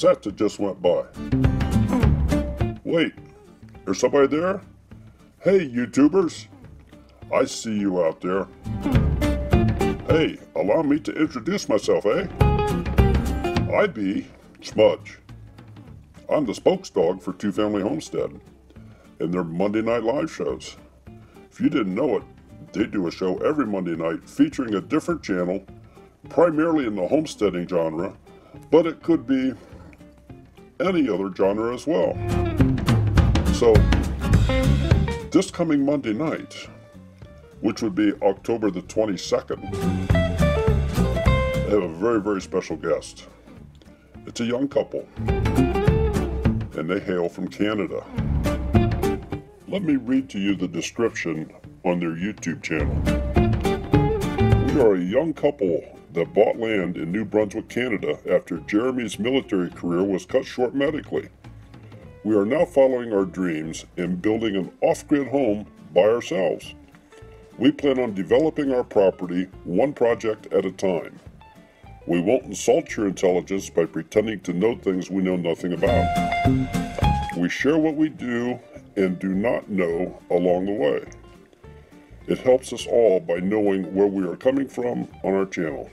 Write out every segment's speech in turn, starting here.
was that just went by. Wait, there's somebody there? Hey, YouTubers. I see you out there. Hey, allow me to introduce myself, eh? I be Smudge. I'm the spokesdog for Two Family Homestead and their Monday night live shows. If you didn't know it, they do a show every Monday night featuring a different channel, primarily in the homesteading genre, but it could be any other genre as well. So, this coming Monday night, which would be October the 22nd, I have a very, very special guest. It's a young couple, and they hail from Canada. Let me read to you the description on their YouTube channel. We are a young couple that bought land in New Brunswick, Canada after Jeremy's military career was cut short medically. We are now following our dreams and building an off-grid home by ourselves. We plan on developing our property one project at a time. We won't insult your intelligence by pretending to know things we know nothing about. We share what we do and do not know along the way. It helps us all by knowing where we are coming from on our channel.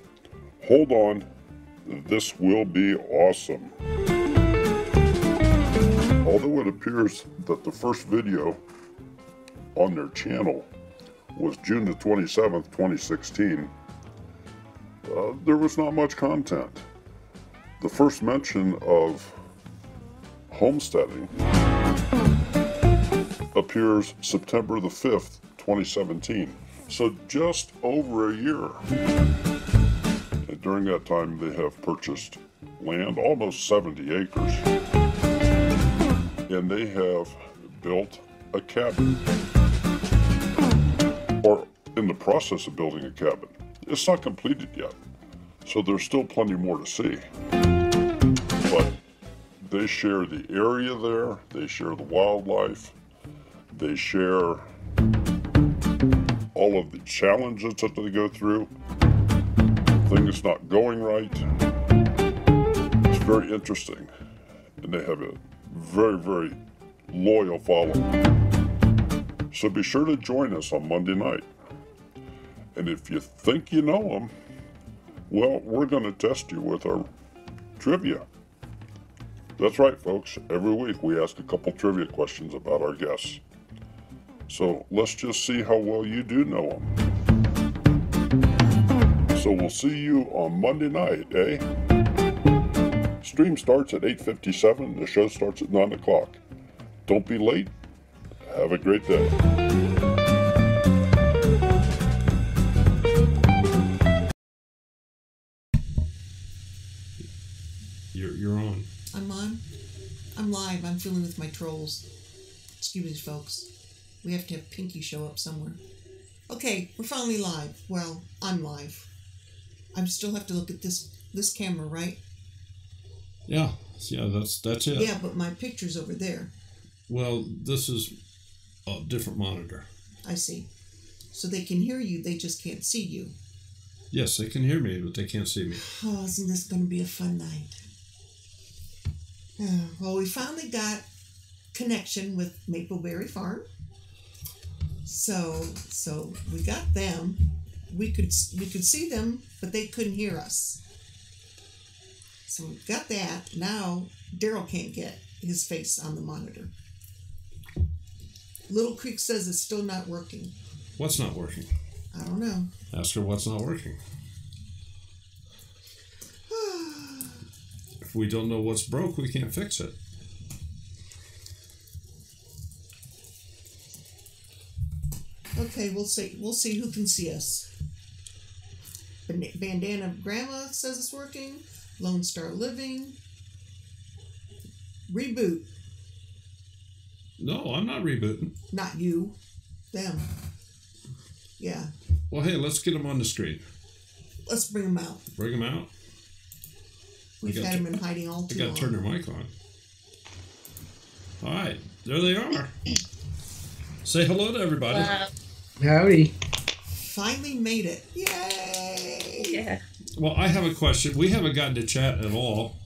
Hold on, this will be awesome. Although it appears that the first video on their channel was June the 27th, 2016, there was not much content. The first mention of homesteading appears September the 5th, 2017. So just over a year. And during that time, they have purchased land, almost 70 acres. And they have built a cabin. Or in the process of building a cabin. It's not completed yet. So there's still plenty more to see. But they share the area there, they share the wildlife, they share all of the challenges that they go through, things not going right. It's very interesting. And they have a very, very loyal following. So be sure to join us on Monday night. And if you think you know them, well, we're going to test you with our trivia. That's right, folks. Every week we ask a couple trivia questions about our guests. So let's just see how well you do know them. So we'll see you on Monday night, eh? Stream starts at 8:57. The show starts at 9 o'clock. Don't be late. Have a great day. You're on. I'm on. I'm live. I'm filling with my trolls. Excuse me, folks. We have to have Pinky show up somewhere. Okay, we're finally live. Well, I'm live. I still have to look at this camera, right? Yeah, that's it. Yeah, but my picture's over there. Well, this is a different monitor. I see. So they can hear you, they just can't see you. Yes, they can hear me, but they can't see me. Oh, isn't this going to be a fun night? Well, we finally got connection with Mapleberry Farm. So we got them. We could see them, but they couldn't hear us. So we've got that. Now Daryl can't get his face on the monitor. Little Creek says it's still not working. What's not working? I don't know. Ask her what's not working. If we don't know what's broke, we can't fix it. Okay, we'll see. We'll see who can see us. Bandana Grandma says it's working. Lone Star Living. Reboot. No, I'm not rebooting. Not you. Them. Yeah. Well, hey, let's get them on the screen. Let's bring them out. Bring them out. We've had them in hiding all too long. I got to turn their mic on. All right, there they are. Say hello to everybody. Howdy. Finally made it. Yay! Yeah. Well, I have a question. We haven't gotten to chat at all.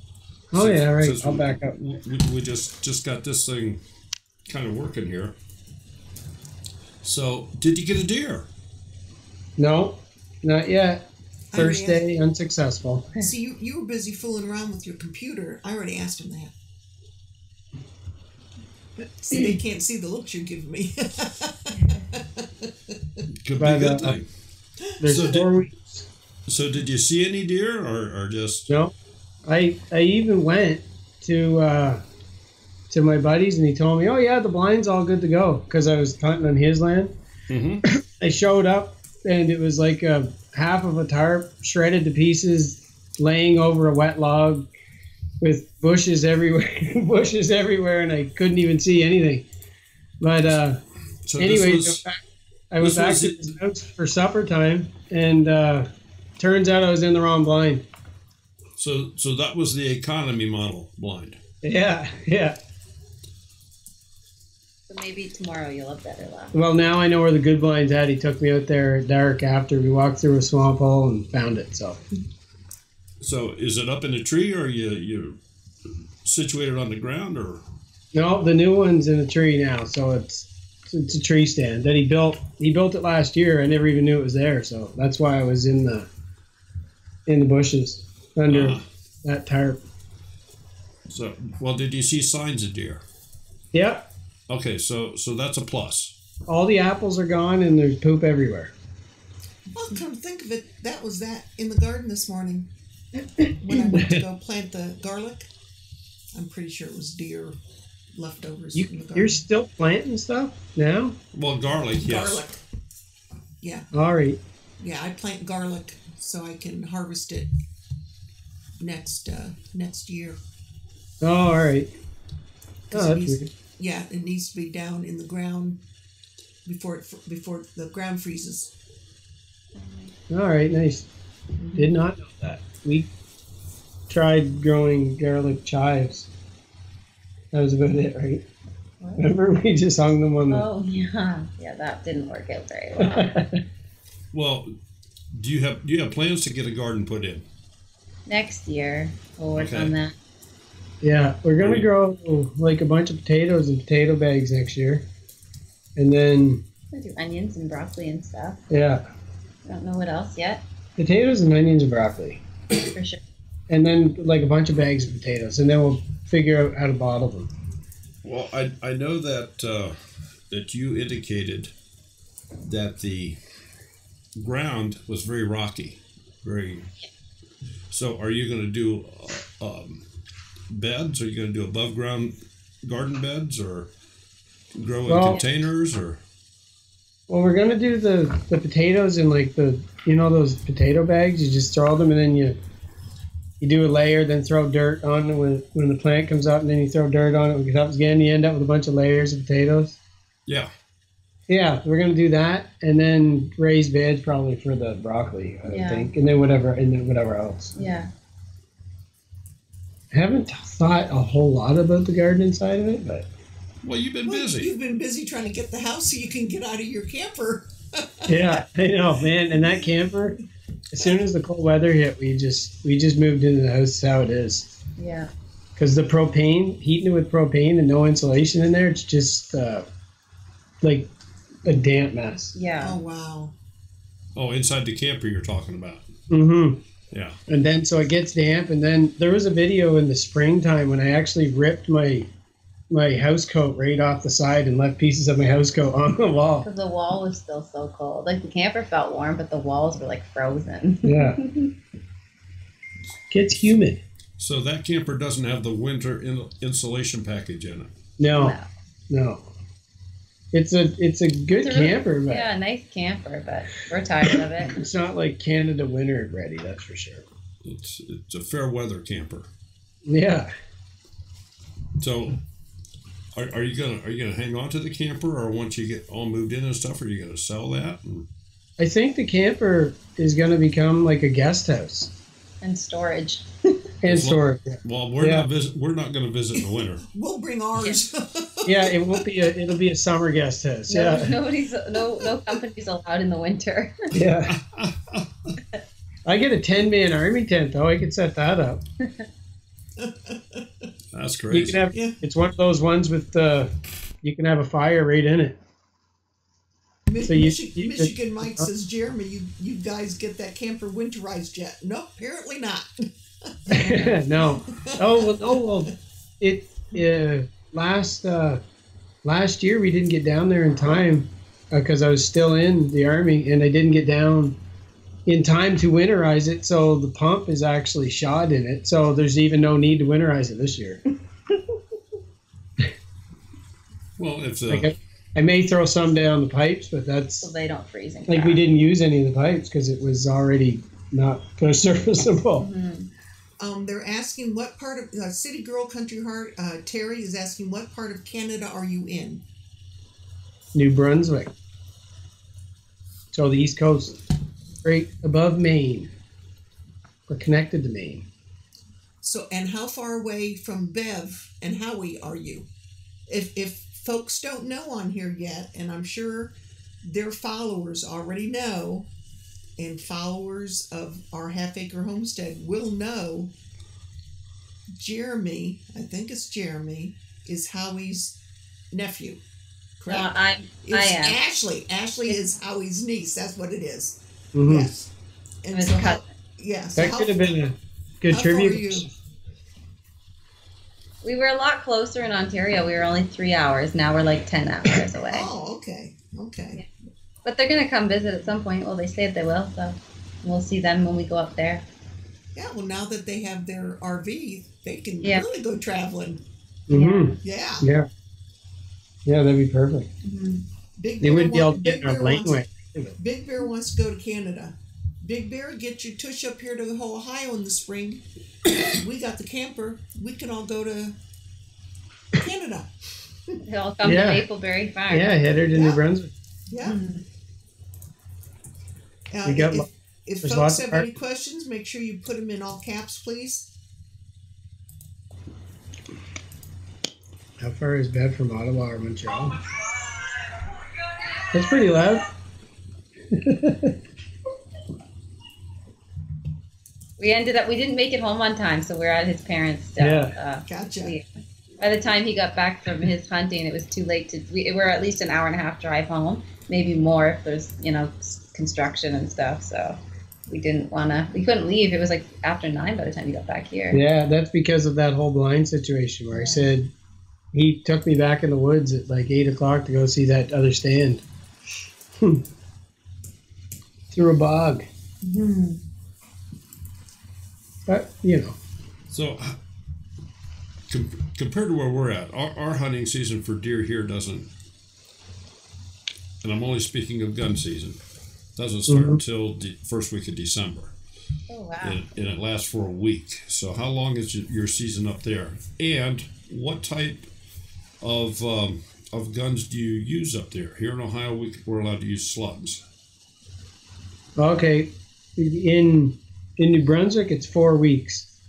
Oh, Since- yeah, right. since I'll back up. We just got this thing kind of working here. So, did you get a deer? No, not yet. I First already day, unsuccessful. See, you were busy fooling around with your computer. I already asked him that. See, they can't see the looks you're giving me. Could be But, a good thing. There's So 4 weeks. So, did you see any deer, or just? No, I even went to my buddies, and he told me, "Oh yeah, the blind's all good to go," because I was hunting on his land. Mm-hmm. I showed up, and it was like a half of a tarp, shredded to pieces, laying over a wet log, with bushes everywhere, and I couldn't even see anything. But So anyway, I went this back was to his house for supper time, and turns out I was in the wrong blind. So that was the economy model blind. Yeah. So maybe tomorrow you'll have better luck. Well, now I know where the good blind's at. He took me out there at dark after we walked through a swamp hole and found it. So is it up in a tree, or you situated on the ground, or? no, the new one's in a tree now. So it's a tree stand that he built. He built it last year. I never even knew it was there. So that's why I was in the bushes under that tarp. So, well, did you see signs of deer? Yep. Okay, so that's a plus. All the apples are gone and there's poop everywhere. Well, come to think of it, that was that in the garden this morning. When I went to go plant the garlic, I'm pretty sure it was deer leftovers from the garden. You're still planting stuff now? Well, garlic, yes. Garlic. Yeah. All right. Yeah, I plant garlic so I can harvest it next year. Oh, all right. Oh, that's weird. Yeah, it needs to be down in the ground before the ground freezes. All right, nice. Did not know that. We tried growing garlic chives. That was about it, right? What? Remember, we just hung them on the. Oh yeah, that didn't work out very well. Well, do you have plans to get a garden put in? Next year we'll work Okay. on that. Yeah, we're gonna grow like a bunch of potatoes in potato bags next year, and then We'll do onions and broccoli and stuff. yeah, I don't know what else yet, potatoes and onions and broccoli, for sure. and then like a bunch of bags of potatoes, and then we'll figure out how to bottle them. Well, I know that that you indicated that the ground was very rocky, very. So, are you going to do beds? Are you going to do above ground garden beds, or grow in containers, or? Well, we're gonna do the potatoes in like those potato bags. You just throw them, and then you do a layer, then throw dirt on it when the plant comes up, and then you throw dirt on it when it comes up again. You end up with a bunch of layers of potatoes. Yeah. Yeah, we're gonna do that, and then raised beds probably for the broccoli, I think, and then whatever else. Yeah. I haven't thought a whole lot about the gardening side of it, but Well, you've been busy. You've been busy trying to get the house so you can get out of your camper. yeah, I know, man. And that camper, as soon as the cold weather hit, we just moved into the house how it is. Yeah. Because the propane, heating it with propane and no insulation in there, it's just like a damp mess. Yeah. Oh, wow. Oh, inside the camper you're talking about. Mm-hmm. Yeah. And then so it gets damp, and then there was a video in the springtime when I actually ripped my house coat right off the side and left pieces of my house coat on the wall. Because the wall was still so cold. Like the camper felt warm, but the walls were like frozen. Yeah. Gets humid. So that camper doesn't have the winter insulation package in it. No. It's a good camper, but yeah, nice camper, but we're tired of it. it's not like Canada winter ready, that's for sure. It's a fair weather camper. Yeah. So, are you gonna hang on to the camper, or once you get all moved in and stuff, are you gonna sell that? I think the camper is going to become like a guest house And storage. and storage. Well, we're not going to visit in the winter. We'll bring ours. Yeah, it'll be a summer guest house. Yeah. No company's allowed in the winter. Yeah. I get a 10-man army tent though. I could set that up. That's You crazy. can have. Yeah. It's one of those ones with you can have a fire right in it. So Michigan Mike says, Jeremy, you guys get that camper winterized yet? Nope, apparently not. No. Well. It last year we didn't get down there in time because I was still in the Army, and I didn't get down in time to winterize it. So the pump is actually shot in it. So there's even no need to winterize it this year. Well, if the Like I may throw some down the pipes, but that's So they don't freeze and like crack. we didn't use any of the pipes because it was already not serviceable. They're asking what part of City Girl Country Heart. Terry is asking what part of Canada are you in? New Brunswick. So the East Coast, right above Maine. We're connected to Maine. So, and how far away from Bev and Howie are you? If folks don't know on here yet, and I'm sure their followers already know, and followers of our Half Acre Homestead will know, Jeremy, I think it's Jeremy, is Howie's nephew. Correct? I am. Ashley. Ashley is Howie's niece. That's what it is. Mhm. Yes. And It was so, cut. yeah. So That could have been a good how far tribute. are you? We were a lot closer in Ontario. We were only 3 hours. Now we're like 10 hours away. Oh, okay. Okay. But they're going to come visit at some point. Well, they said they will, so we'll see them when we go up there. Yeah, well, now that they have their RV, they can Yeah. really go traveling. Mm-hmm. Yeah. Yeah. Yeah, that'd be perfect. Big They Bear wouldn't be able to want- get in our laneway. Big Bear wants to go to Canada. Big Bear, get your tush up here to Ohio in the spring. We got the camper. We can all go to Canada. They'll come Yeah. to Mapleberry Farm. Yeah, head her to Yeah. New Brunswick. Yeah. We got if there's folks lots have of any questions, make sure you put them in all caps, please. How far is Bev from Ottawa or Montreal? That's pretty loud. We didn't make it home on time, so we're at his parents' still. Yeah. Gotcha. By the time he got back from his hunting, it was too late we're at least an hour and a half drive home, maybe more if there's, construction and stuff. So we couldn't leave. It was like after 9 by the time he got back here. Yeah, that's because of that whole blind situation where I said he took me back in the woods at like 8 o'clock to go see that other stand. Through a bog. But, so compared to where we're at, our hunting season for deer here doesn't, and I'm only speaking of gun season, doesn't start until the first week of December. Oh, wow. And it lasts for a week. So how long is your season up there? And what type of guns do you use up there? Here in Ohio, we're allowed to use slugs. Okay. In New Brunswick, it's 4 weeks.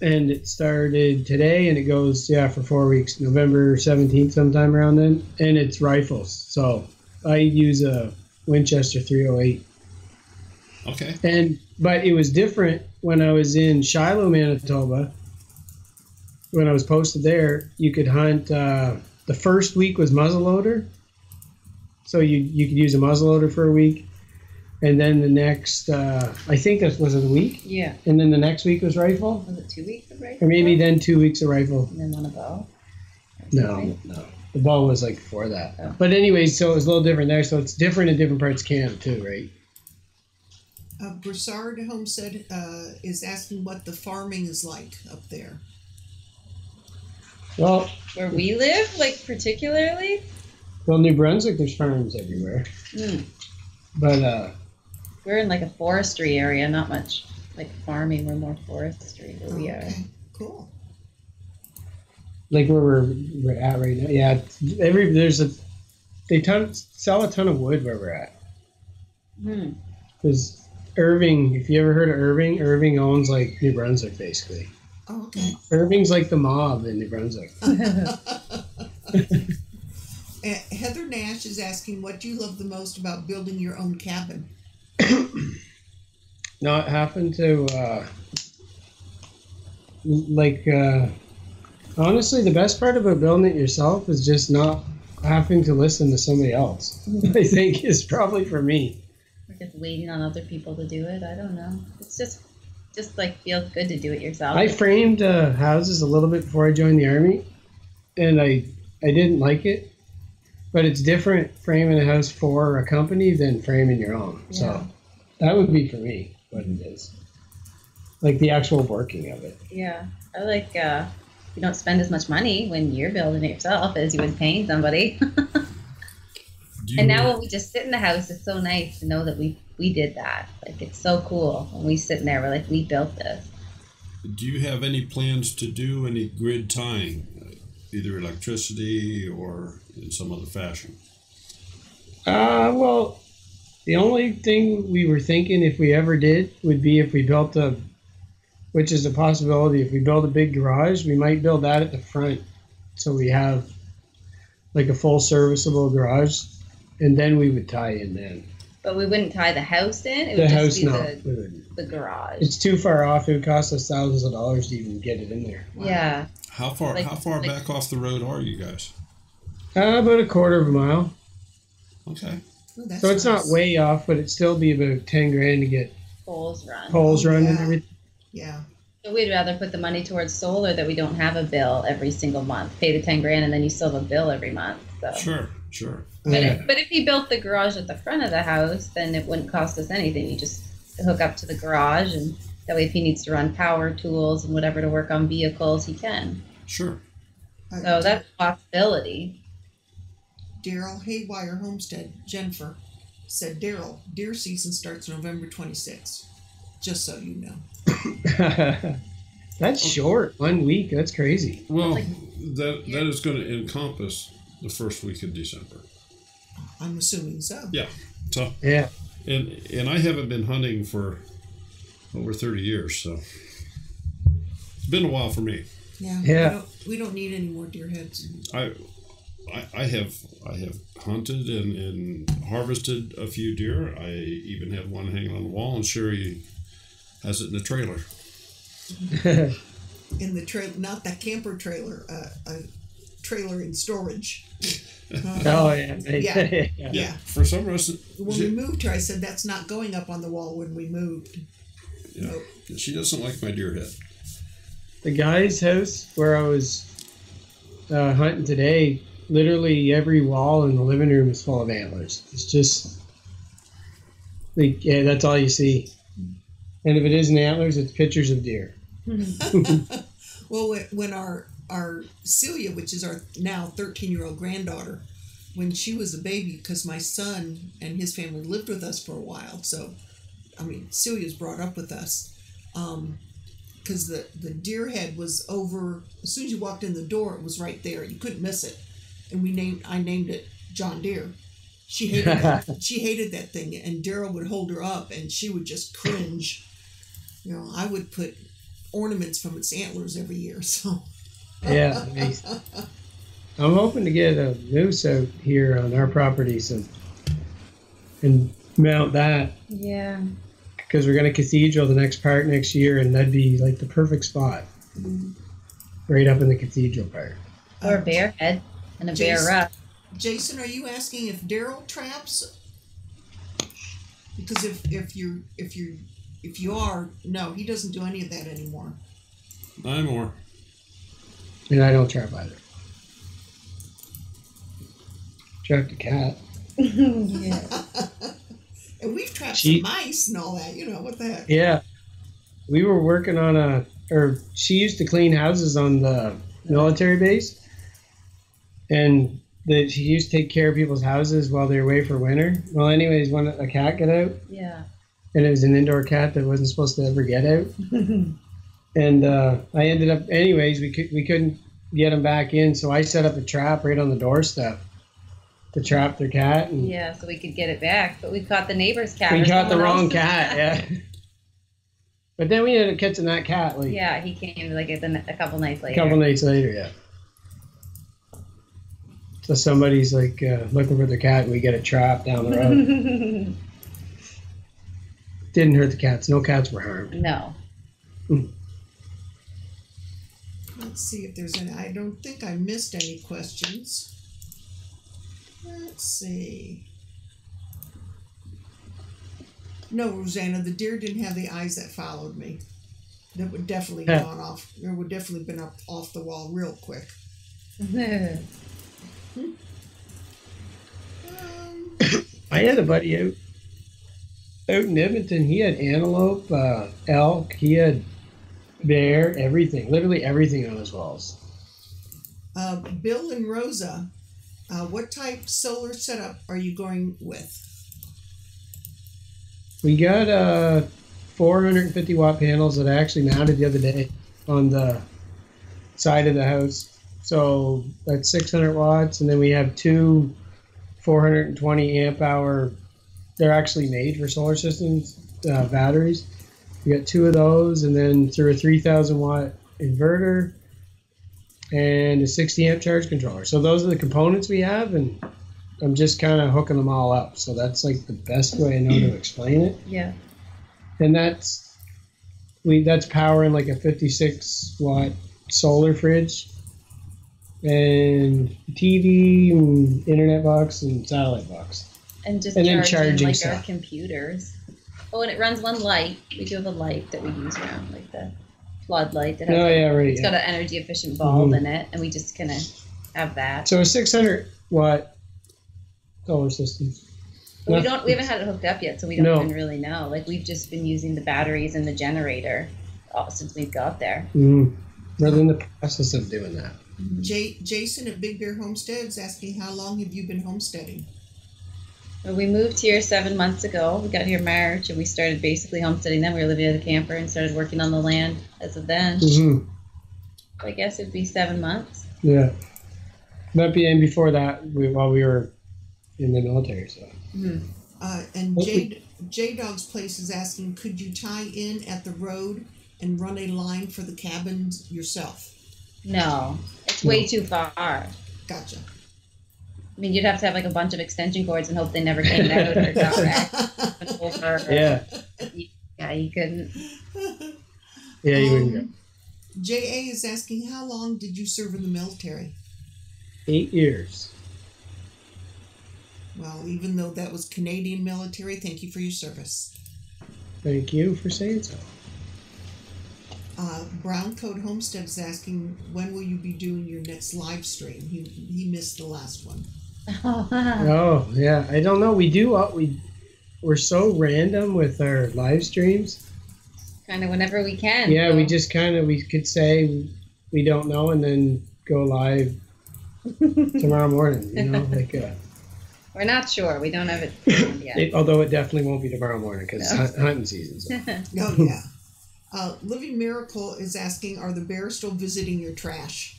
And it started today, and it goes, for 4 weeks, November 17th, sometime around then. And it's rifles. So I use a Winchester 308. Okay. But it was different when I was in Shiloh, Manitoba. When I was posted there, you could hunt. The first week was muzzleloader, so you could use a muzzleloader for a week, and then the next, I think that was a week. Yeah. And then the next week was rifle, Was it 2 weeks of rifle? or maybe then 2 weeks of rifle. And then on a bow? No, the ball was like before that. Oh. But anyways, so it was a little different there. So it's different in different parts of Canada too, right? Broussard Homestead is asking what the farming is like up there. Well, Where we live, like particularly? New Brunswick, there's farms everywhere, but We're in like a forestry area, not much like farming. We're more forestry where we are. Okay, cool. like where we're at right now, yeah. They sell a ton of wood where we're at. Because Irving, if you ever heard of Irving owns like New Brunswick basically. Oh, okay. Irving's like the mob in New Brunswick. Heather Nash is asking, what do you love the most about building your own cabin? Not having to Honestly, the best part about building it yourself is just not having to listen to somebody else. I think is probably for me. Or just waiting on other people to do it. I don't know. It's just like feels good to do it yourself. I framed houses a little bit before I joined the army, and I didn't like it. But it's different framing a house for a company than framing your own. Yeah. So that would be for me what it is. Like the actual working of it. Yeah. I like you don't spend as much money when you're building it yourself as you would paying somebody. And now when we just sit in the house, it's so nice to know that we did that. Like, it's so cool when we sit in there, we're like, we built this. Do you have any plans to do any grid tying, either electricity or in some other fashion? Well, the only thing we were thinking if we ever did would be if we built which is a possibility, if we build a big garage, we might build that at the front. So we have like a full serviceable garage, and then we would tie in then. But we wouldn't tie the house in. It The would house, just be no. the garage. It's too far off. It would cost us thousands of dollars to even get it in there. Yeah. How far back off the road are you guys? About a quarter of a mile. Okay. Oh, that's So it's nice. not way off, but it'd still be about 10 grand to get Poles run. poles run and yeah. everything. Yeah. So we'd rather put the money towards solar that we don't have a bill every single month. Pay the 10 grand and then you still have a bill every month. So. Sure. But if he built the garage at the front of the house, then it wouldn't cost us anything. You just hook up to the garage, and that way if he needs to run power tools and whatever to work on vehicles, he can. Sure. So that's a possibility. Daryl Haywire Homestead, Jennifer, said, Daryl, deer season starts November 26th. Just so you know. That's short. 1 week. That's crazy. Well, that is going to encompass the first week of December. I'm assuming so. Yeah. So Yeah. and I haven't been hunting for over 30 years, so it's been a while for me. Yeah. Yeah. We don't need any more deer heads. I have hunted and harvested a few deer. I even had one hanging on the wall, and Sherry has it in the trailer. In the trailer, not that camper trailer, a trailer in storage. Oh, yeah. Yeah. Yeah. Yeah. For some reason, When we moved here, I said, that's not going up on the wall when we moved. yeah, Nope. she doesn't like my deer head. The guy's house where I was hunting today, literally every wall in the living room is full of antlers. It's just, like, yeah, that's all you see. And if it isn't antlers, it's pictures of deer. Well, when our Celia, which is our now 13-year-old granddaughter, when she was a baby, because my son and his family lived with us for a while, so, I mean, Celia's brought up with us, because the deer head was over, as soon as you walked in the door, it was right there. You couldn't miss it. And I named it John Deere. She hated that. She hated that thing, and Daryl would hold her up, and she would just cringe. You know, I would put ornaments from its antlers every year, so... Yeah, nice. I'm hoping to get a moose out here on our property and mount that, Yeah. because we're going to cathedral the next part next year, and that'd be like the perfect spot. Right up in the cathedral part. Or a bear head and a bear Jason- ruff. Jason, are you asking if Daryl traps? Because if you are, no, he doesn't do any of that anymore. I'm more. And I don't trap either. Trapped a cat. Yeah. And we've trapped She- some mice and all that. You know what the heck? Yeah. We were working on she used to clean houses on the military base. And she used to take care of people's houses while they were away for winter. Well, anyways, when a cat got out, Yeah. and it was an indoor cat that wasn't supposed to ever get out. And I ended up, anyways, we couldn't get him back in, so I set up a trap right on the doorstep to trap their cat. And Yeah, so we could get it back, but we caught the neighbor's cat. we or caught the someone wrong else's cat, yeah. But then we ended up catching that cat like Yeah, he came like a couple nights a later. couple nights later, yeah. So somebody's like looking for their cat, and we get a trap down the road. Didn't hurt the cats. No cats were harmed. No. Let's see if there's any. I don't think I missed any questions. Let's see. No, Rosanna, the deer didn't have the eyes that followed me. That would definitely gone off. There would definitely been up off the wall real quick. I had a buddy out in Edmonton. He had antelope, elk. He had bear, everything. Literally everything on his walls. Bill and Rosa, what type solar setup are you going with? We got 450 watt panels that I actually mounted the other day on the side of the house. So that's 600 watts, and then we have two 420 amp hour. They're actually made for solar systems batteries. We got two of those, and then through a 3,000 watt inverter and a 60 amp charge controller. So those are the components we have, and I'm just kind of hooking them all up. So that's like the best way I know to explain it. Yeah. And that's powering like a 56 watt solar fridge and TV and internet box and satellite box. And just then charging like stuff. our computers. Oh, and it runs one light. We do have a light that we use around, like the floodlight. That has It's got an energy efficient bulb in it, and we just kind of have that. So a 600 watt solar system. But we haven't had it hooked up yet, so we don't even really know. Like, we've just been using the batteries and the generator since we've got there. We're in the process of doing that. Jason at Big Bear Homestead is asking, how long have you been homesteading? Well, we moved here 7 months ago. We got here March, and we started basically homesteading then. We were living in a camper and started working on the land as of then. I guess it'd be 7 months. Yeah. That being before that, while we were in the military. So. And J Dog's Place is asking, could you tie in at the road and run a line for the cabins yourself? No, it's way too far. Gotcha. I mean, you'd have to have like a bunch of extension cords and hope they never came out or got wrecked. Yeah, you couldn't. Yeah, you wouldn't. J.A. is asking, how long did you serve in the military? 8 years. Well, even though that was Canadian military, thank you for your service. Thank you for saying so. Brown Coat Homestead is asking, when will you be doing your next live stream? He missed the last one. Oh, yeah. I don't know. We're so random with our live streams. Kind of whenever we can. Yeah, we just we could say we don't know and then go live tomorrow morning, We're not sure. We don't have it planned yet. Although it definitely won't be tomorrow morning because it's hunting season. So. Oh, yeah. Living Miracle is asking, are the bears still visiting your trash?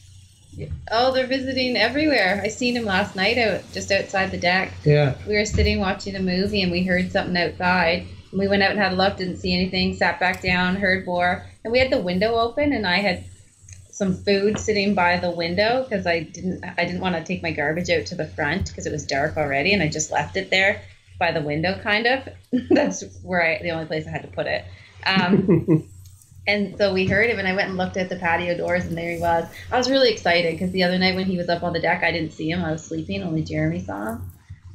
Oh, they're visiting everywhere. I seen them last night just outside the deck. Yeah. We were sitting watching a movie and we heard something outside. And we went out and had a look, didn't see anything, sat back down, heard more. And we had the window open and I had some food sitting by the window because I didn't want to take my garbage out to the front because it was dark already and I just left it there by the window kind of. That's the only place I had to put it. And so we heard him, and I went and looked at the patio doors, and there he was. I was really excited because the other night when he was up on the deck, I didn't see him. I was sleeping. Only Jeremy saw him.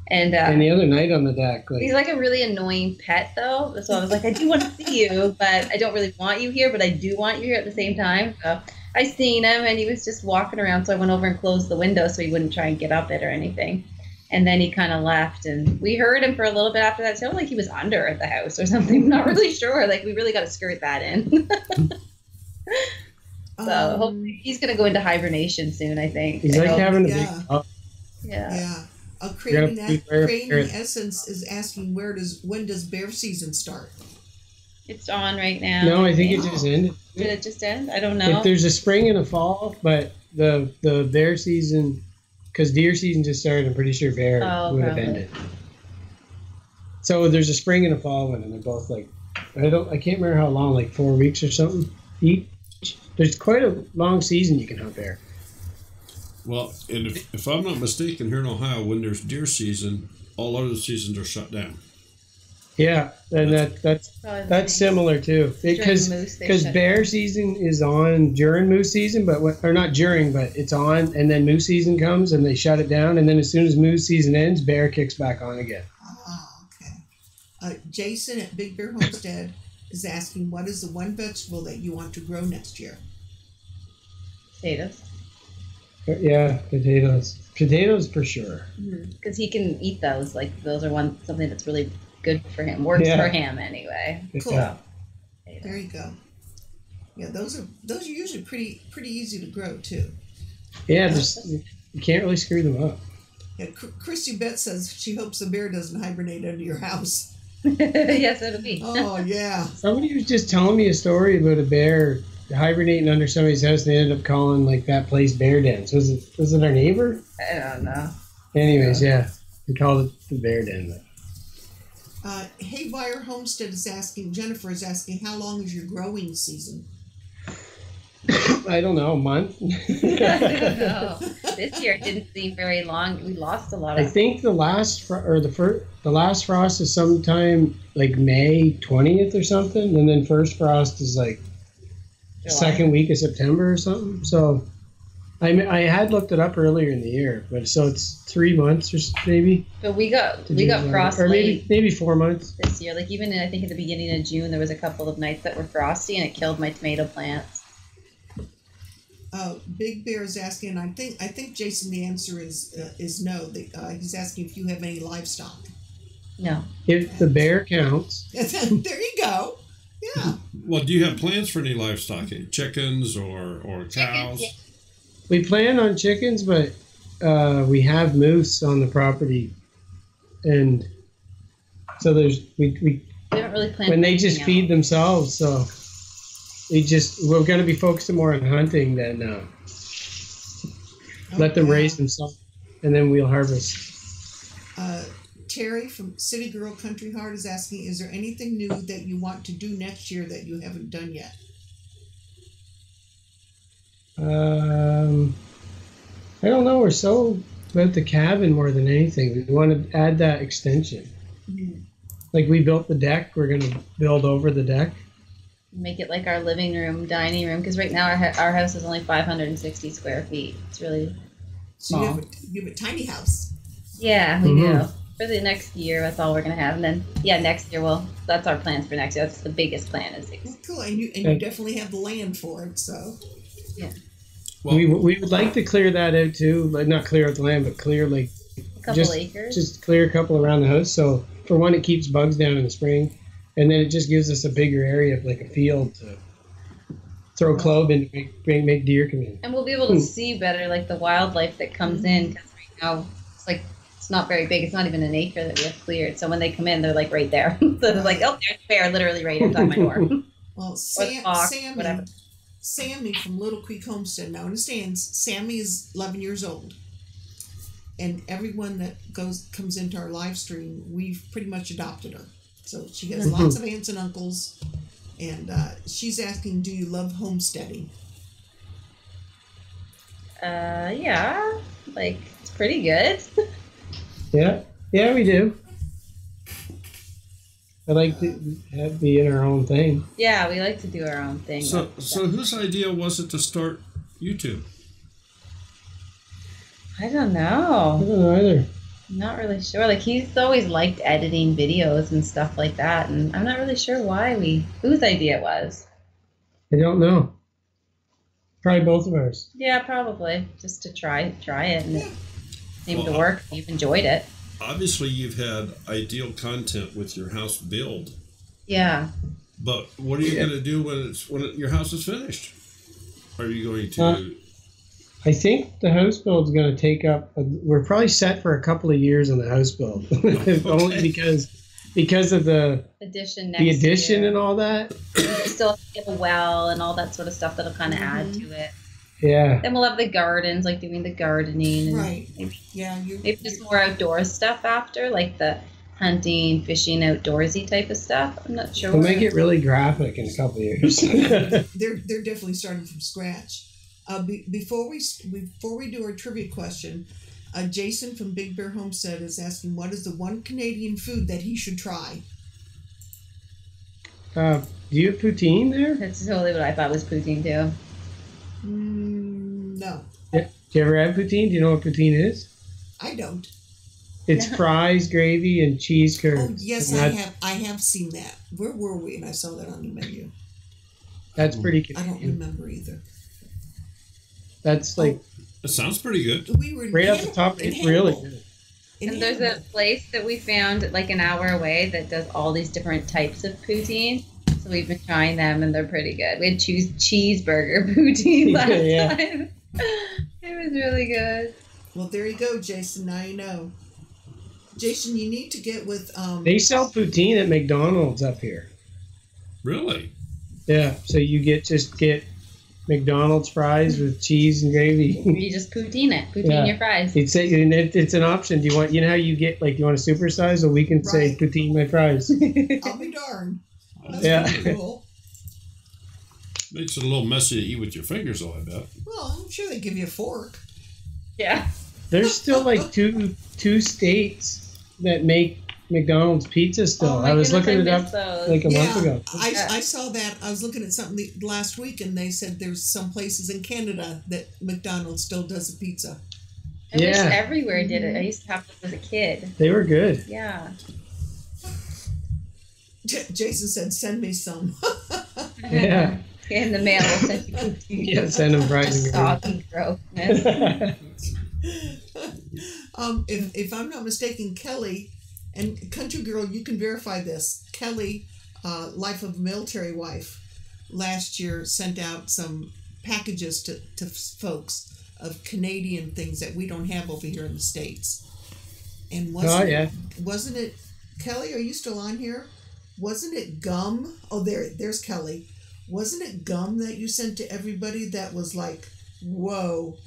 And the other night on the deck. He's like a really annoying pet, though. So I was like, I do want to see you, but I don't really want you here, but I do want you here at the same time. So I seen him, and he was just walking around, so I went over and closed the window so he wouldn't try and get up it or anything. And then he kind of left, and we heard him for a little bit after that. It sounded like he was under at the house or something. I'm not really sure. Like, we really got to skirt that in. So hopefully he's going to go into hibernation soon, I think. He's like having a big... Yeah. Crane Essence is asking, when does bear season start? It's on right now. No, I think it just ended. Did it just end? I don't know. If there's a spring and a fall, but the bear season... Because deer season just started, I'm pretty sure bear would have ended. So there's a spring and a fall one, and they're both like, I can't remember how long, like 4 weeks or something each. There's quite a long season you can hunt bear. Well, and if I'm not mistaken, here in Ohio, when there's deer season, all other seasons are shut down. Yeah, and that's similar too. Because bear season is on during moose season, or not during, but it's on, and then moose season comes and they shut it down, and then as soon as moose season ends, bear kicks back on again. Ah, okay. Jason at Big Bear Homestead is asking, what is the one vegetable that you want to grow next year? Potatoes. Yeah, potatoes. Potatoes for sure. Because he can eat those. Like those are something that's really good for him. Works for him anyway. Cool. Yeah. There you go. Yeah, those are usually pretty easy to grow too. Yeah, you can't really screw them up. Yeah, Christy Betts says she hopes the bear doesn't hibernate under your house. Yes, it'll be. Oh yeah. Somebody was just telling me a story about a bear hibernating under somebody's house, and they ended up calling like that place Bear Dens. Was it our neighbor? I don't know. Anyways, yeah, we called it the Bear Den. Haywire Homestead is asking, Jennifer is asking, how long is your growing season? I don't know, a month. I don't know. This year it didn't seem very long. We lost a lot of. I think the last last frost is sometime like May 20th or something, and then first frost is like July. Second week of September or something. So I had looked it up earlier in the year, but so it's 3 months or maybe. But we got frost or late maybe 4 months this year. Like even I think at the beginning of June there was a couple of nights that were frosty and it killed my tomato plants. Big Bear is asking, I think Jason, the answer is no. He's asking if you have any livestock. No. If the bear counts. There you go. Yeah. Well, do you have plans for any livestock? Any chickens or cows? Chickens. We plan on chickens, but we have moose on the property, and so we don't really plan. When they just feed themselves, so. We're going to be focusing more on hunting than let them raise themselves, and then we'll harvest. Terry from City Girl Country Heart is asking, is there anything new that you want to do next year that you haven't done yet? I don't know. We're so about the cabin more than anything. We want to add that extension. Mm-hmm. Like we built the deck, we're going to build over the deck. Make it like our living room, dining room, because right now our house is only 560 square feet. It's really small. So you have a tiny house. Yeah, we do. For the next year, that's all we're going to have. And then, next year, that's our plans for next year. That's the biggest plan. Cool, and you definitely have the land for it, so. Yeah. Well, we would like to clear that out too, like not clear out the land, but clear like a couple acres. Just clear a couple around the house. So for one, it keeps bugs down in the spring. And then it just gives us a bigger area, like a field, to throw clove in to make deer come in. And we'll be able to see better, like the wildlife that comes in, because right now it's not very big. It's not even an acre that we have cleared. So when they come in, they're like right there. So they're like, oh, there's a bear literally right inside my door. Well, Sammy from Little Creek Homestead now understands. Sammy is 11 years old, and everyone that comes into our live stream, we've pretty much adopted her. So she has lots of aunts and uncles, and she's asking, do you love homesteading? Yeah, like it's pretty good. Yeah, we do. I like to be in our own thing. Yeah, we like to do our own thing. So whose idea was it to start YouTube? I don't know. I don't know either. I'm not really sure. Like he's always liked editing videos and stuff like that, and I'm not really sure whose idea it was. I don't know. Probably both of ours. Yeah, probably just to try it, and it seemed to work. You've enjoyed it. Obviously, you've had ideal content with your house build. Yeah. But what are you going to do when your house is finished? Are you going to? I think the house build's going to take up. We're probably set for a couple of years on the house build, only because of the addition year. And all that. We still have to get a well and all that sort of stuff that'll kind of add to it. Yeah. Then we'll have the gardens, like doing the gardening. And right. Maybe just more outdoor stuff after, like the hunting, fishing, outdoorsy type of stuff. I'm not sure. We'll make it really graphic in a couple of years. They're definitely starting from scratch. Before we do our trivia question, Jason from Big Bear Homestead is asking, what is the one Canadian food that he should try? Do you have poutine there? That's totally what I thought was poutine too. No, Yeah. Do you ever have poutine? Do you know what poutine is? I don't. It's fries, gravy, and cheese curds. Oh, yes, And I have seen that. Where were we? And I saw that on the menu. That's pretty good. I don't remember either. That's like That sounds pretty good. We were right off the top. It's really good. And there's a place that we found like an hour away that does all these different types of poutine. So we've been trying them, and they're pretty good. We had cheeseburger poutine last time. It was really good. Well, there you go, Jason. Now you know. Jason, you need to get with. They sell poutine at McDonald's up here. Really? Yeah, so you get McDonald's fries with cheese and gravy. You just poutine it. Poutine your fries. It's an option. Do you want? You know how you get like you want to supersize? Well, we can say Right. poutine my fries. I'll be darned. That's Yeah. pretty cool. Makes it a little messy to eat with your fingers, though, I bet. Well, I'm sure they give you a fork. Yeah. There's still like two states that make McDonald's pizza still. Oh my I was goodness, looking it missed up those. like a month ago. I saw that. I was looking at something last week, and they said there's some places in Canada that McDonald's still does a pizza. I wish Yeah. everywhere did it. I used to have them as a kid. They were good. Yeah. Jason said, "Send me some." Yeah. In the mail, we'll send you poutine. Yeah, send them fries and Soggy grossness. If I'm not mistaken, Kelly and Country Girl, you can verify this. Kelly, Life of a Military Wife, last year sent out some packages to folks of Canadian things that we don't have over here in the States. And wasn't it Kelly? Are you still on here? Wasn't it gum? Oh, there's Kelly. Wasn't it gum that you sent to everybody that was like, whoa,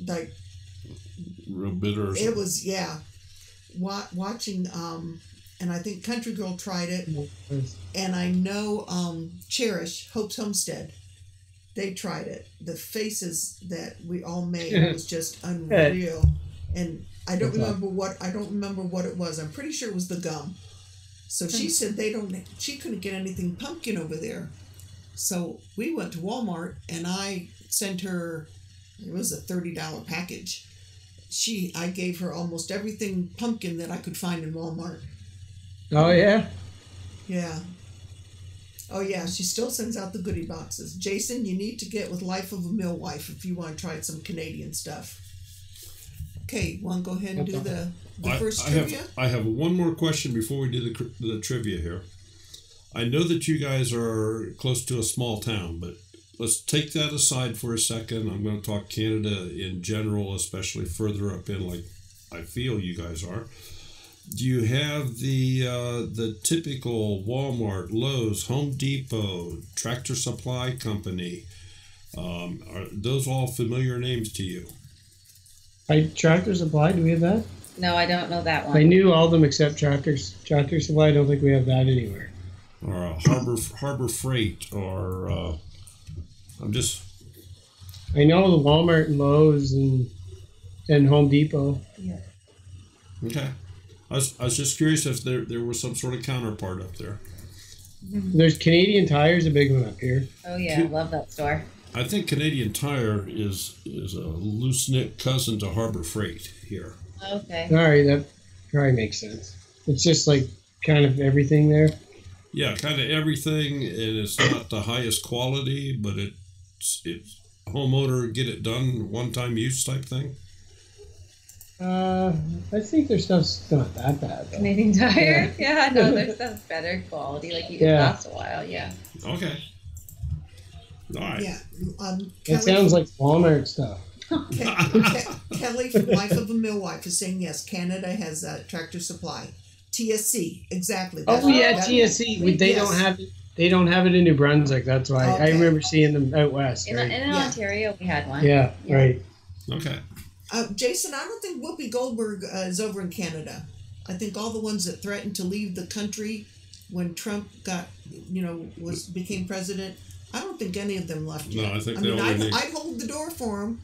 like Real bitter or something. it was, yeah. Watching, and I think Country Girl tried it, and I know Cherish, Hope's Homestead, they tried it. The faces that we all made was just unreal, and I don't remember what it was. I'm pretty sure it was the gum. So she said she couldn't get anything pumpkin over there. So we went to Walmart, and I sent her, it was a $30 package. I gave her almost everything pumpkin that I could find in Walmart. Oh yeah. Yeah. Oh yeah, she still sends out the goodie boxes. Jason, you need to get with Life of a Millwife if you want to try some Canadian stuff. Okay, want to go ahead and do the first trivia? I have one more question before we do the trivia here. I know that you guys are close to a small town, but let's take that aside for a second. I'm going to talk Canada in general, especially further up in, like I feel you guys are. Do you have the typical Walmart, Lowe's, Home Depot, Tractor Supply Company? Are those all familiar names to you? Tractor Supply, do we have that? No, I don't know that one. I knew all of them except Tractor Supply. I don't think we have that anywhere. Or Harbor Freight, or I know the Walmart and Lowe's and Home Depot. Yeah. okay. I was just curious if there was some sort of counterpart up there. There's Canadian Tire's a big one up here. Oh yeah, I love that store. I think Canadian Tire is a loose-knit cousin to Harbor Freight here. Okay. All right, that probably makes sense. It's just like kind of everything there. Yeah, kind of everything, and it's not the highest quality, but it's homeowner get it done, one-time use type thing. I think their stuff's not that bad though. Canadian Tire? Yeah, no, their stuff's better quality. Like, you can last a while, yeah. Okay. All right. Yeah. It sounds like Walmart stuff. Kelly from Life of a Millwife is saying yes. Canada has Tractor Supply, TSC, exactly. TSC. They don't have it in New Brunswick. That's why I remember seeing them out west. In Right? Ontario, we had one. Yeah, right. Okay. Jason, I don't think Whoopi Goldberg is over in Canada. I think all the ones that threatened to leave the country when Trump became president, I don't think any of them left yet. No, I think they already. I'd hold the door for them,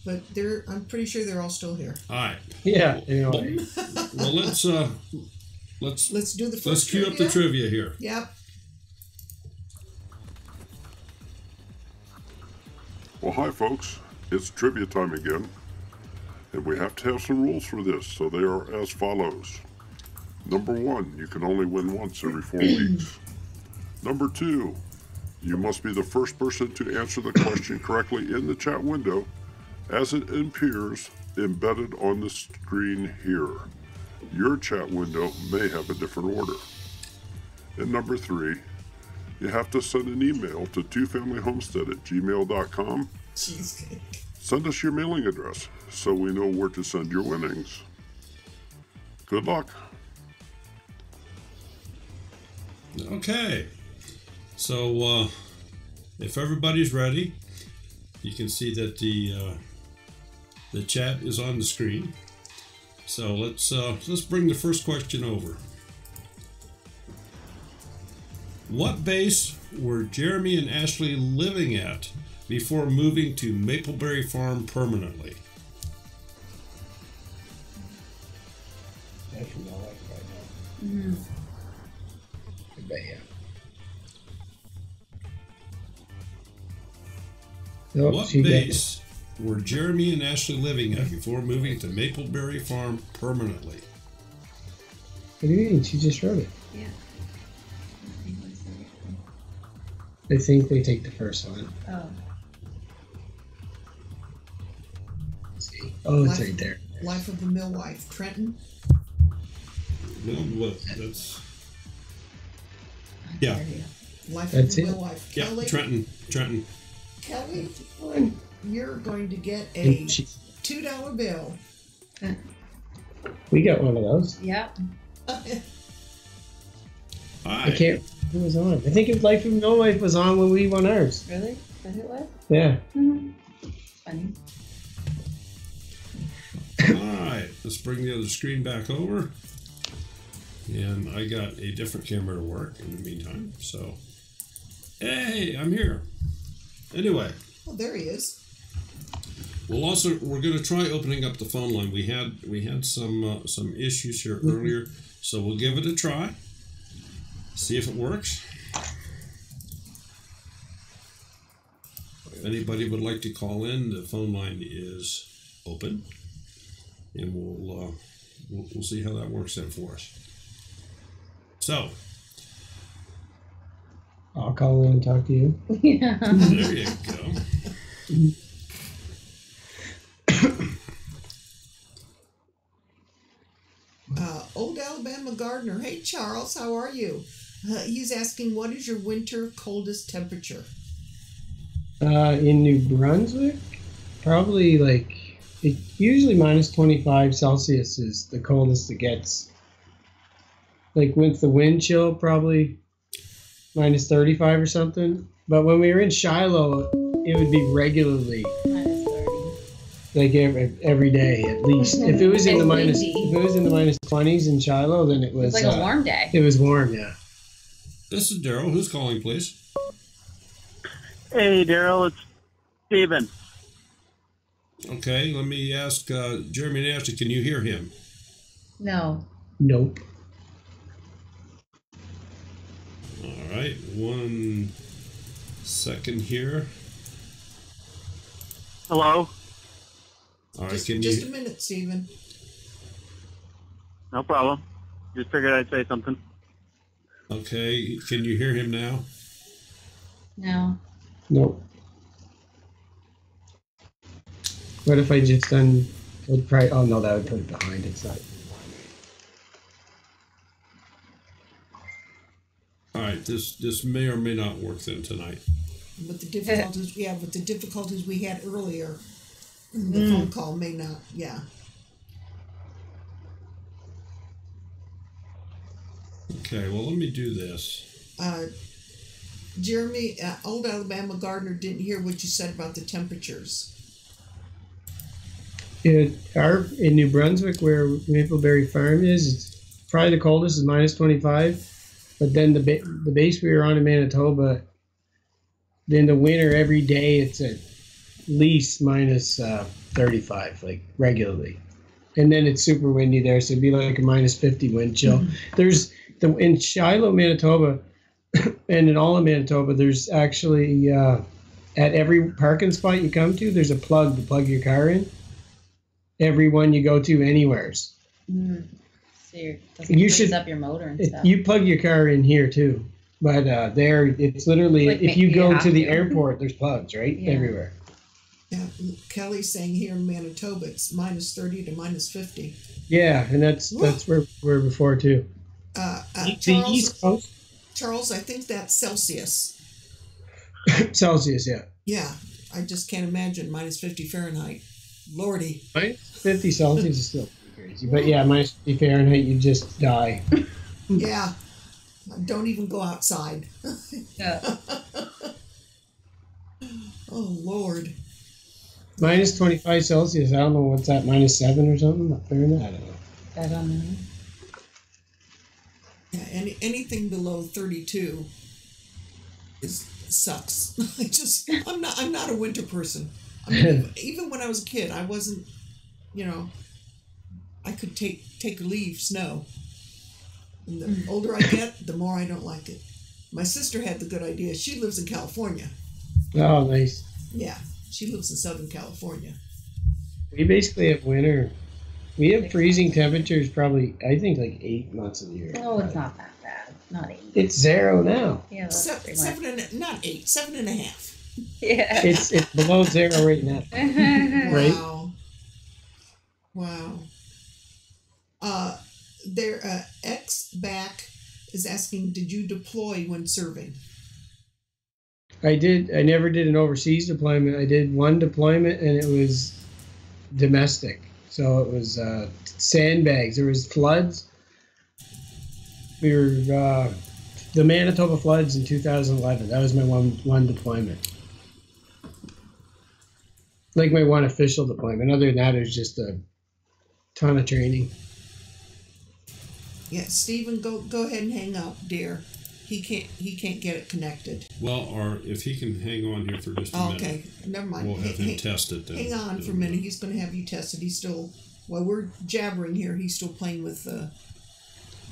but I'm pretty sure they're all still here. All right. Yeah. Well, let's do the first. Let's cue up the trivia here. Yep. Well, hi folks, it's trivia time again, and we have to have some rules for this, so they are as follows. Number 1, you can only win once every 4 weeks. Number 2, you must be the first person to answer the question correctly in the chat window as it appears embedded on the screen here. Your chat window may have a different order. And number 3, you have to send an email to twofamilyhomestead@gmail.com. Cheesecake. Send us your mailing address so we know where to send your winnings. Good luck. Okay. So if everybody's ready, you can see that the chat is on the screen. So let's bring the first question over. What base were Jeremy and Ashley living at before moving to Mapleberry Farm permanently? That's from my life right now. I bet you. Oh, What she got it. base were Jeremy and Ashley living at before moving to Mapleberry Farm permanently? What do you mean? She just wrote it. Yeah. I think they take the first one. Oh. Let's see. Oh, it's right there. Life of the Millwife. Trenton. No, what? That's yeah, Life That's of the it? Millwife. yeah. Kelly. Trenton. Kelly, One. you're going to get a And she- $2 bill. We got one of those. Yeah. Hi. I can't. Who was on? I think Life of No Life was on when we won ours. Really? Is that who it was? Yeah. Funny. All right, let's bring the other screen back over. And I got a different camera to work in the meantime. So, hey, I'm here. Anyway, Oh, there he is. we're going to try opening up the phone line. We had some issues here earlier, so we'll give it a try. See if it works. If anybody would like to call in, the phone line is open, and we'll see how that works then for us. So I'll call in and talk to you. Yeah. there you go. Old Alabama Gardener. Hey, Charles, how are you? He's asking, what is your winter coldest temperature? In New Brunswick, probably usually minus 25 Celsius is the coldest it gets. Like with the wind chill, probably minus 35 or something. But when we were in Shiloh, it would be regularly Minus 30. like every day at least. If it was in the It's minus, windy. if it was in the minus 20s in Shiloh, then it It was was like a warm day. It was warm, yeah. This is Daryl. Who's calling, please? Hey, Daryl, it's Steven. Okay, let me ask Jeremy and Ashley, can you hear him? No. Nope. All right, 1 second here. Hello? All right, Just can a you? minute, Stephen. No problem. Just figured I'd say something. Okay, can you hear him now? No. Nope. What if I just done? Would probably. Oh no, that would put it behind. It's not. All right, this may or may not work then tonight. With the difficulties, with the difficulties we had earlier, the phone call may not, yeah. Okay, well, let me do this. Jeremy, Old Alabama Gardener didn't hear what you said about the temperatures. In New Brunswick, where Mapleberry Farm is, it's probably the coldest is minus 25. But then the base we were on in Manitoba, then the winter every day it's at least minus 35, like regularly. And then it's super windy there, so it'd be like a minus 50 wind chill. There's in Shiloh, Manitoba, and in all of Manitoba, there's actually at every parking spot you come to, there's a plug to plug your car in. Every one you go to anywheres. Mm. So it doesn't freeze up your motor and stuff. You plug your car in here too. But there, it's literally, Like, if you go to the to. airport, there's plugs, right? Yeah. Everywhere. Yeah, Kelly's saying here in Manitoba it's minus 30 to minus 50. Yeah, and that's where we were before too. The East Coast. Charles, I think that's Celsius. Celsius, yeah. Yeah, I just can't imagine minus 50 Fahrenheit. Lordy. Minus 50 Celsius is still crazy. But yeah, minus 50 Fahrenheit, you just die. Yeah. Don't even go outside. Yeah. Oh, Lord. Minus 25 Celsius, I don't know what's that, minus 7 or something? Fahrenheit? I don't know. I don't know. Yeah, anything below 32 sucks. I'm not a winter person. I mean, even when I was a kid, I wasn't, I could take or leave snow. And the older I get, the more I don't like it. My sister had the good idea. She lives in California. Oh, nice. Yeah, she lives in Southern California. We basically have winter. We have freezing temperatures probably, I think, like 8 months of the year. Oh, it's not that bad. Not 8. It's 0 now. Yeah, that's pretty much. not 8, 7.5. Yeah. It's below 0 right now. Right? Wow. Their ex-back is asking, did you deploy when serving? I did. I never did an overseas deployment. I did one deployment, and it was domestic. So it was sandbags. There was floods. We were the Manitoba floods in 2011. That was my one deployment. Like my one official deployment. Other than that, it was just a ton of training. Yeah, Stephen, go ahead and hang up, dear. He can't get it connected. Well, or if he can hang on here for just a minute. Okay, never mind. We'll have him test it then. Hang on for a minute. He's going to have you tested. He's still, while we're jabbering here, he's still playing with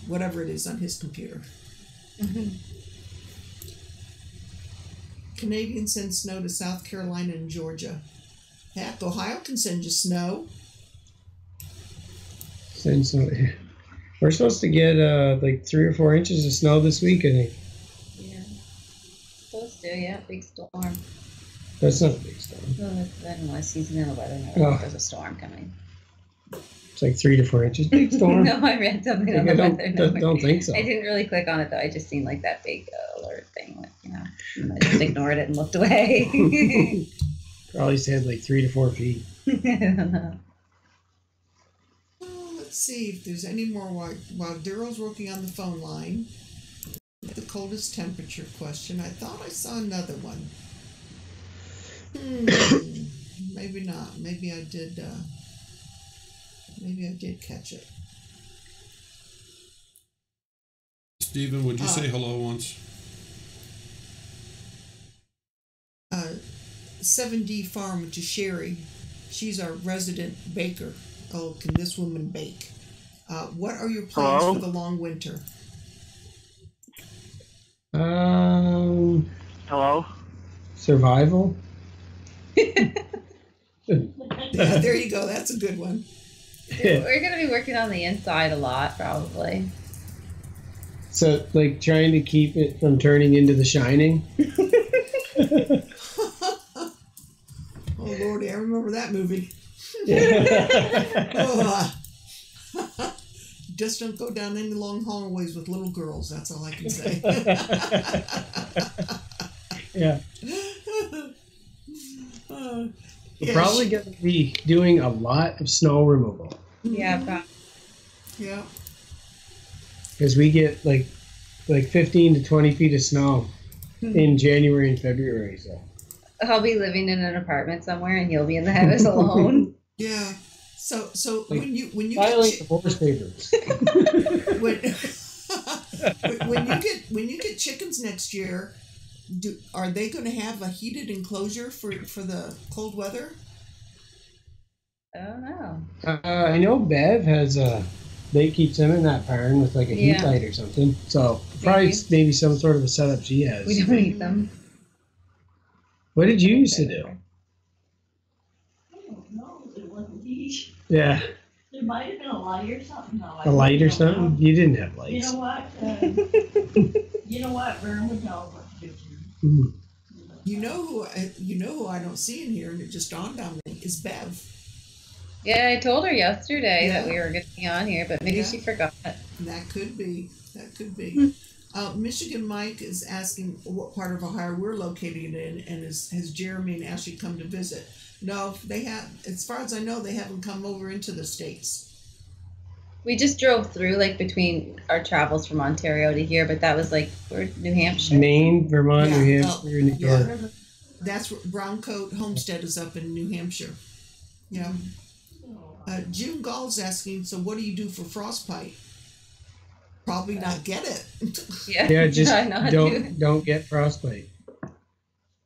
whatever it is on his computer. Mm-hmm. Canadian send snow to South Carolina and Georgia. Heck, Ohio can send you snow. Send some. We're supposed to get like 3 or 4 inches of snow this week, I think. Yeah. Supposed to, yeah. Big storm. That's not a big storm. Well, I don't know. Seasonal weather. Oh. There's a storm coming. It's like 3 to 4 inches. Big storm. No, I read something on the weather. Don't think so. I didn't really click on it though. I just seen like that big alert thing. Like, and I just ignored it and looked away. Probably said like 3 to 4 feet. I don't know. Let's see if there's any more while Daryl's working on the phone line. The coldest temperature question. I thought I saw another one. Maybe not. Maybe I did catch it. Stephen, would you say hello once? 7D Farm, which is Sherry. She's our resident baker. Oh, can this woman bake? What are your plans for the long winter? Hello? Survival. Yeah, there you go. That's a good one. We're going to be working on the inside a lot, probably. So, like, trying to keep it from turning into The Shining. Oh, Lordy, I remember that movie. Just don't go down any long hallways with little girls. That's all I can say. Yeah. We're probably going to be doing a lot of snow removal. Yeah, probably. Yeah. Because we get like 15 to 20 feet of snow in January and February. So I'll be living in an apartment somewhere, and you'll be in the house alone. Yeah. So like, when you filing divorce papers. when you get chickens next year, are they going to have a heated enclosure for the cold weather? I don't know. I know Bev has they keeps them in that barn with like a heat light or something. So probably maybe some sort of a setup she has. We don't eat them. What did you used to do? No, it wasn't heat. Yeah, There might have been a light or something. No, I a light or don't know. something? You didn't have You lights. know what? You know what? Vern would know what to do. Mm. You know who I don't see in here, and it just dawned on me, is Bev. Yeah, I told her yesterday Yeah. that we were going to be on here, but maybe Yeah. she forgot. That could be. Michigan Mike is asking what part of Ohio we're located in, and has Jeremy and Ashley come to visit? No, they have. As far as I know, they haven't come over into the States. We just drove through, like, between our travels from Ontario to here, but that was, like, we're New Hampshire. Maine, Vermont, Yeah, New Hampshire, New yeah. York. That's where Browncoat Homestead is up in New Hampshire. Yeah. June Gaul's asking, so what do you do for frostbite? Probably not get it. Yeah, Yeah, just I know how to do it. don't get frostbite.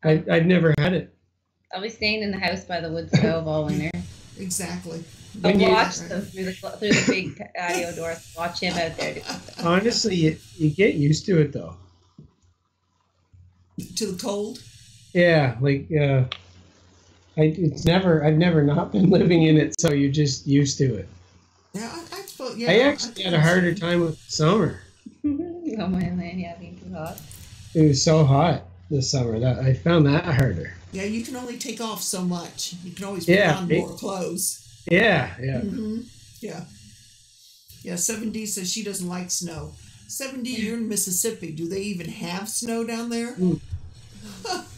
I've never had it. I'll be staying in the house by the wood stove all winter. Exactly. I'll When you- watch them through the big patio doors. Watch him out there. Honestly, you get used to it though. To the cold. Yeah, like I've never not been living in it, so you're just used to it. Yeah, I suppose. Yeah, I actually had a harder time with summer. Oh my man, yeah, being too hot. It was so hot this summer that I found that harder. Yeah, you can only take off so much. You can always put Yeah, on more clothes. Yeah. Yeah. Yeah, 7D says she doesn't like snow. 7D, you're in Mississippi. Do they even have snow down there?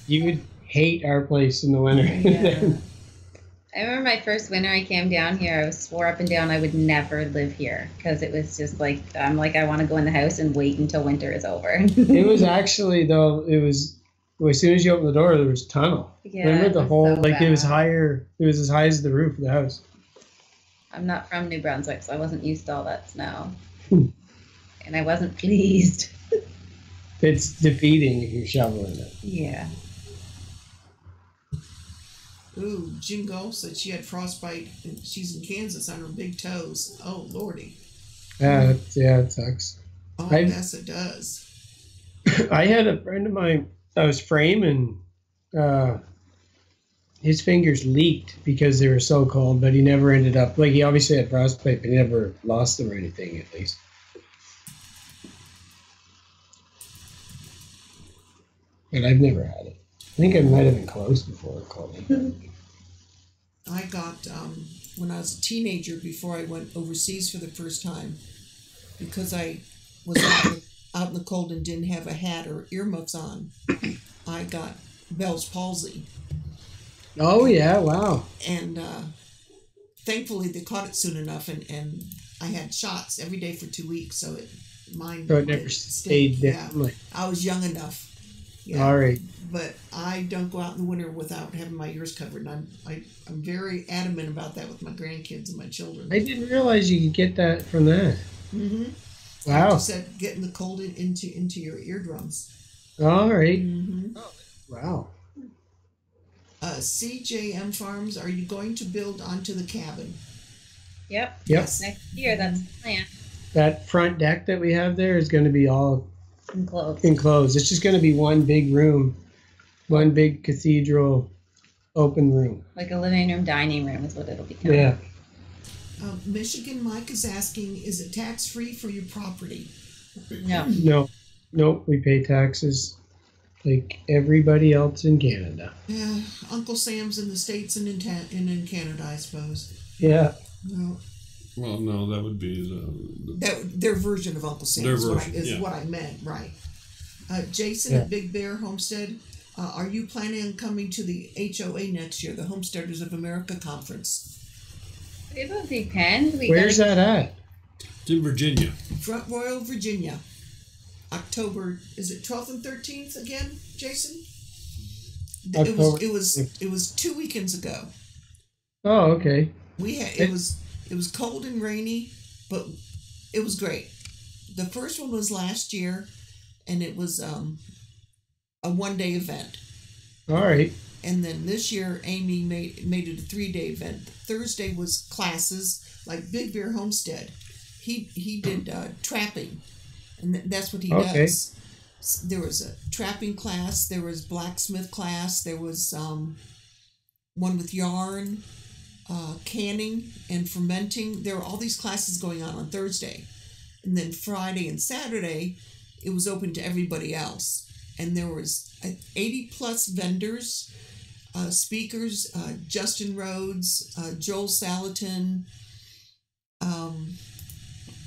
You would hate our place in the winter. Yeah. I remember my first winter I came down here, I swore up and down I would never live here because it was just like, I'm like, I want to go in the house and wait until winter is over. It was actually, though, as soon as you open the door, there was tunnel. Yeah, Remember it the was whole, so like it was bad. higher, it was as high as the roof of the house. I'm not from New Brunswick, so I wasn't used to all that snow. Hmm. And I wasn't pleased. It's defeating if you're shoveling it. Yeah. Ooh, June Gaul said she had frostbite and she's in Kansas on her big toes. Oh, Lordy. Yeah, it sucks. Oh, I've- yes, it does. I had a friend of mine that was framing, his fingers leaked because they were so cold, but he never ended up, like he obviously had frostbite, but he never lost them or anything at least. But I've never had it. I think I might have been close before it called me. I got, when I was a teenager, before I went overseas for the first time, because I was out in the cold and didn't have a hat or earmuffs on, I got Bell's palsy. Oh yeah, wow. And thankfully they caught it soon enough, and I had shots every day for 2 weeks, so mine So it never stayed yeah. down. Like, I was young enough. Yeah. all right. But I don't go out in the winter without having my ears covered, and I'm very adamant about that with my grandkids and my children. I didn't realize you could get that from that. Mm-hmm. Wow. You said getting the cold into your eardrums. All right. Mm-hmm. Wow. CJM Farms, are you going to build onto the cabin? Yep. Yep. Next year, that's the plan. That front deck that we have there is going to be all Enclosed. enclosed. It's just going to be one big room, one big cathedral open room. Like a living room, dining room is what it'll become. Yeah. Michigan Mike is asking, is it tax-free for your property? No. No, we pay taxes like everybody else in Canada. Yeah, Uncle Sam's in the States and in Canada, I suppose. Yeah. No, Well, no, that would be the their version of Uncle Sam Their is, version, yeah. what I meant, right? Jason Yeah. at Big Bear Homestead, are you planning on coming to the HOA next year, the Homesteaders of America conference? It will depend. Where's that at? it's in Virginia. Front Royal, Virginia, October. Is it 12th and 13th again, Jason? October. It was 2 weekends ago. Oh, okay. It was cold and rainy, but it was great. The first one was last year, and it was a 1-day event. All right. And then this year, Amy made it a 3-day event. Thursday was classes like Big Bear Homestead. He did trapping, and that's what he Okay. does. there was a trapping class, there was blacksmith class, there was one with yarn, canning and fermenting. There were all these classes going on Thursday. And then Friday and Saturday, it was open to everybody else. And there was 80 plus vendors, speakers, Justin Rhodes, Joel Salatin.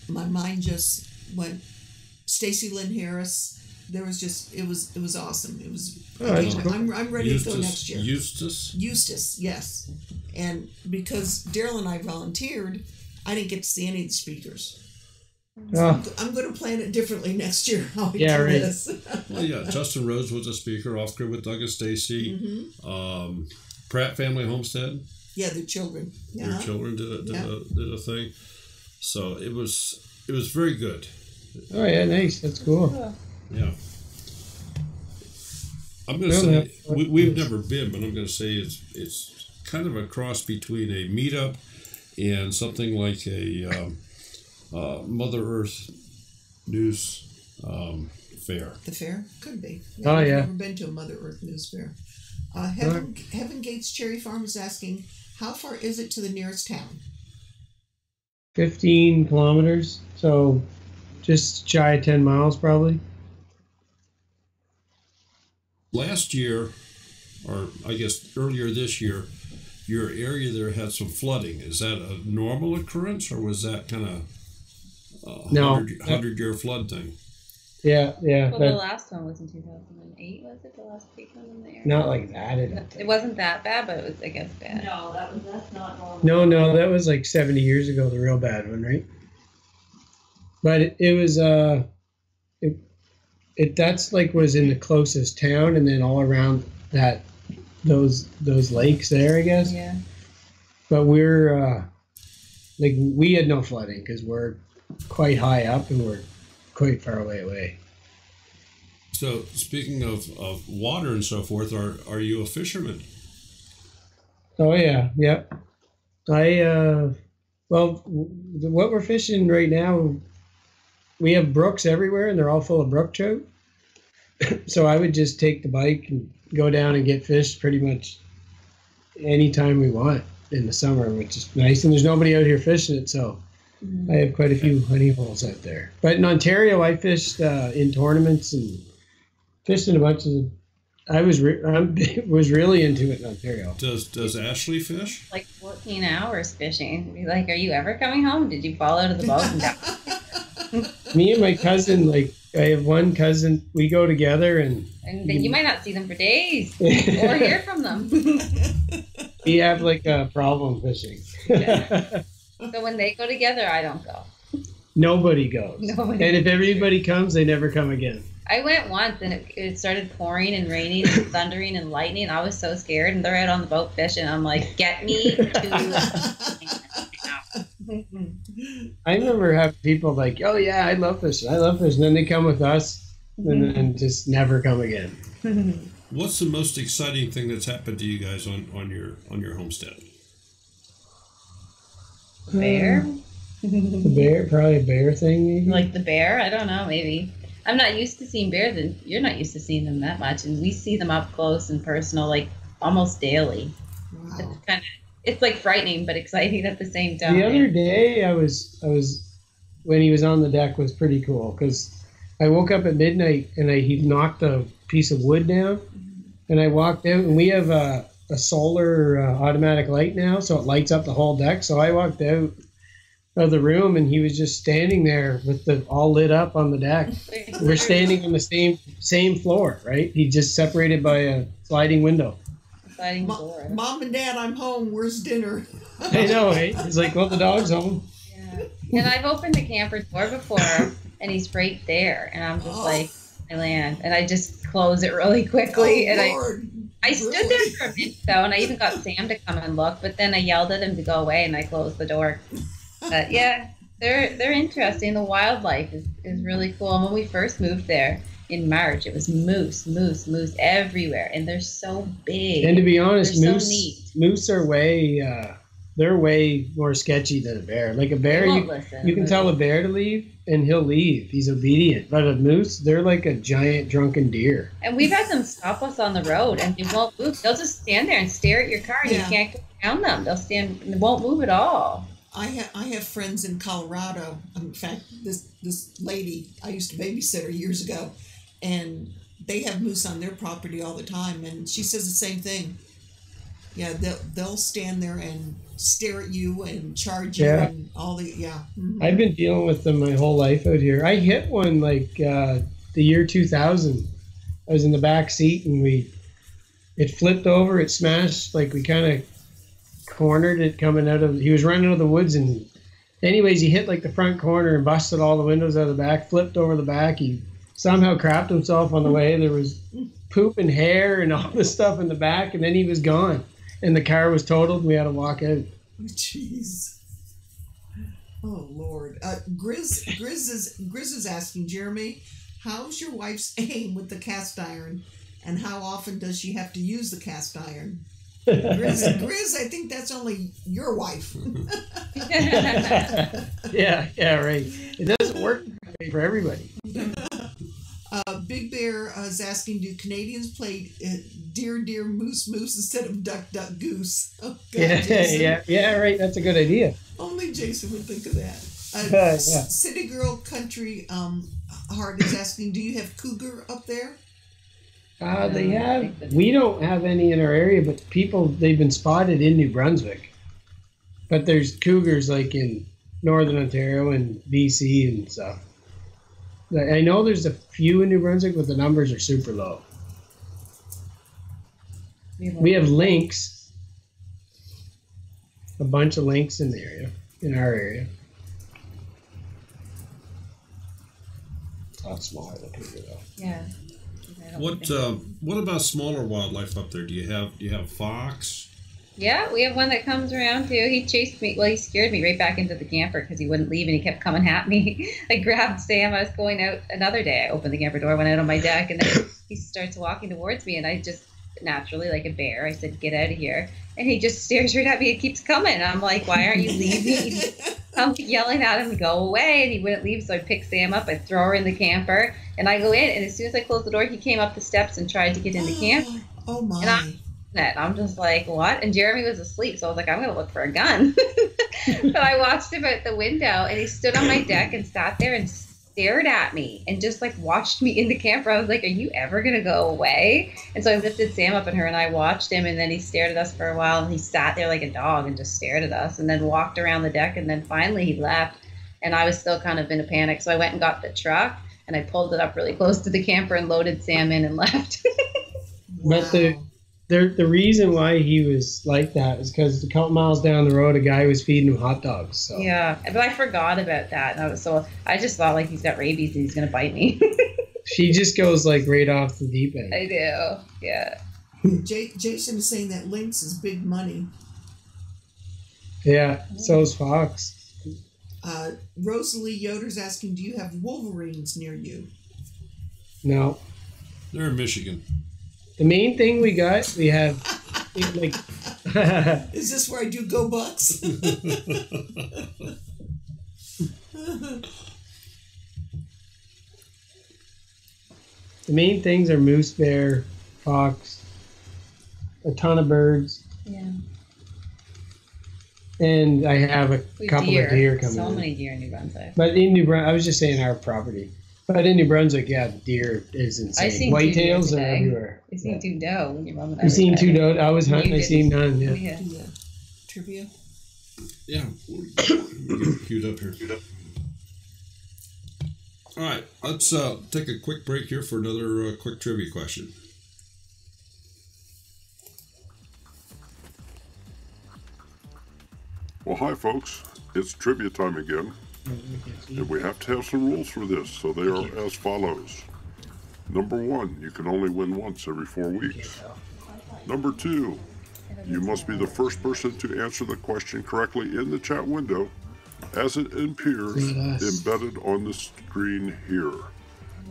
My mind just went, Stacey Lynn Harris. There was just, it was awesome. It was, I'm ready to go next year. Eustace, yes. And because Daryl and I volunteered, I didn't get to see any of the speakers. So I'm going to plan it differently next year. How we do this. Well, yeah, Justin Rhodes was a speaker, off grid with Doug and Stacy. Pratt Family Homestead. Yeah, their children. Their children did a thing. So it was very good. Oh yeah, nice. That's cool. Yeah. I'm going to say we've never been, but I'm going to say it's kind of a cross between a meetup and something like a Mother Earth News fair. The fair could be. Oh I've yeah. never been to a Mother Earth News fair. Heaven Gates Cherry Farm is asking, how far is it to the nearest town? 15 kilometers, so just shy of 10 miles probably. Last year, or I guess earlier this year, your area there had some flooding. Is that a normal occurrence, or was that kind of a 100-year flood thing? Yeah. Well, the last one was in 2008, was it? The last big one in the area? Not like that. It wasn't that bad, but it was, I guess, bad. No, that's not normal. No, that was like 70 years ago, the real bad one, right? But it was that's like was in the closest town, and then all around that those lakes there, I guess. Yeah. But we're like we had no flooding because we're quite high up and we're quite far away. So speaking of water and so forth, are you a fisherman? Oh yeah. What we're fishing right now, we have brooks everywhere and they're all full of brook trout. So I would just take the bike and go down and get fish pretty much anytime we want in the summer, which is nice. And there's nobody out here fishing it, so I have quite a few honey holes out there. But in Ontario, I fished in tournaments and fished in a bunch of. I was really into it in Ontario. Does Ashley fish? Like 14 hours fishing. Be like, are you ever coming home? Did you fall out of the boat and die? Me and my cousin, like I have one cousin, we go together and then you might not see them for days or hear from them. We have like a problem fishing. Yeah. So when they go together, I don't go. Nobody goes. And if everybody comes, they never come again. I went once and it started pouring and raining and thundering and lightning. I was so scared, and they're out on the boat fishing. I'm like, get me to I remember having people like, oh yeah, I love fishing. And then they come with us and then just never come again. What's the most exciting thing that's happened to you guys on your homestead? Bear? The bear, probably a bear thing maybe. Like the bear? I don't know, maybe. I'm not used to seeing bears, and you're not used to seeing them that much, and we see them up close and personal, like almost daily. Wow. It's like frightening but exciting at the same time. The other day, I was when he was on the deck was pretty cool because I woke up at midnight and he knocked a piece of wood down, and I walked out, and we have a solar automatic light now, so it lights up the whole deck. So I walked out of the room and he was just standing there with the all lit up on the deck. We're standing on the same floor, right? He just separated by a sliding window. Sliding door. Mom and Dad, I'm home. Where's dinner? I know, right? He's like, well, the dog's home. Yeah. And I've opened the camper door before and he's right there, and I'm just like, I land, and I just close it really quickly. Lord. I stood there for a minute though, and I even got Sam to come and look, but then I yelled at him to go away and I closed the door. But yeah, they're interesting. The wildlife is really cool. And when we first moved there in March, it was moose everywhere, and they're so big. And to be honest, they're so neat. moose are way they're way more sketchy than a bear. Like a bear, won't listen. you can tell a bear to leave and he'll leave. He's obedient. But a moose, they're like a giant drunken deer. And we've had them stop us on the road and they won't move. They'll just stand there and stare at your car and you can't go around them. They'll stand and they won't move at all. I have friends in Colorado. In fact, this lady I used to babysit her years ago, and they have moose on their property all the time, and she says the same thing. Yeah, they'll stand there and stare at you and charge you and all the Mm-hmm. I've been dealing with them my whole life out here. I hit one like the year 2000. I was in the back seat and it flipped over, it smashed, like we kind of cornered it coming out of, he was running out of the woods, and anyways he hit like the front corner and busted all the windows out of the back, flipped over the back. He somehow crapped himself on the way. There was poop and hair and all this stuff in the back, and then he was gone and the car was totaled and we had to walk out. Jeez. Oh Lord. Grizz is asking, Jeremy, how's your wife's aim with the cast iron, and how often does she have to use the cast iron? Grizz, I think that's only your wife. yeah, right. It doesn't work for everybody. Big Bear is asking, do Canadians play deer, moose instead of duck, goose? Oh, God, yeah, right. That's a good idea. Only Jason would think of that. City Girl Country Heart is asking, do you have cougar up there? They have. We don't have any in our area, but they've been spotted in New Brunswick. But there's cougars like in Northern Ontario and BC and stuff. I know there's a few in New Brunswick, but the numbers are super low. We have lynx, a bunch of lynx in the area, in our area. It's a lot smaller than cougar though. Yeah. What about smaller wildlife up there? Do you have fox? Yeah, we have one that comes around too. He chased me. Well, he scared me right back into the camper because he wouldn't leave and he kept coming at me. I grabbed Sam. I was going out another day. I opened the camper door, went out on my deck, and then he starts walking towards me. And I just naturally, like a bear, I said, "Get out of here!" And he just stares right at me and keeps coming. And I'm like, "Why aren't you leaving?" I'm yelling at him to go away, and he wouldn't leave. So I pick Sam up, I throw her in the camper, and I go in. And as soon as I close the door, he came up the steps and tried to get in the camp. Oh my! And I'm just like, what? And Jeremy was asleep, so I was like, I'm gonna look for a gun. But I watched him out the window, and he stood on my deck and sat there and stared at me and just like watched me in the camper. I was like, are you ever gonna go away? And so I lifted Sam up, and her and I watched him, and then he stared at us for a while, and he sat there like a dog and just stared at us, and then walked around the deck, and then finally he left. And I was still kind of in a panic, so I went and got the truck, and I pulled it up really close to the camper and loaded Sam in and left. Wow. But the reason why he was like that is because a couple miles down the road, a guy was feeding him hot dogs. So. Yeah, but I forgot about that. And I just thought like he's got rabies and he's gonna bite me. She just goes like right off the deep end. I do, yeah. Jason is saying that lynx is big money. Yeah, so is fox. Rosalie Yoder's asking, do you have wolverines near you? No. They're in Michigan. The main thing we have, like... Is this where I do go Bucks? The main things are moose, bear, fox, a ton of birds. Yeah. And I have a couple of deer coming in. So many deer in New Brunswick. But in New Brunswick, I was just saying our property. But in New Brunswick, yeah, deer is insane. I've seen Whitetails are everywhere. I've seen two doe when your mom and I You've seen two doe? I was hunting, I seen none, yeah. Yeah. Trivia? Yeah. Get it queued up here. All right, let's take a quick break here for another quick trivia question. Well, hi, folks. It's trivia time again. And we have to have some rules for this, so they are as follows. Number 1, you can only win once every 4 weeks. Number 2, you must be the first person to answer the question correctly in the chat window as it appears embedded on the screen here.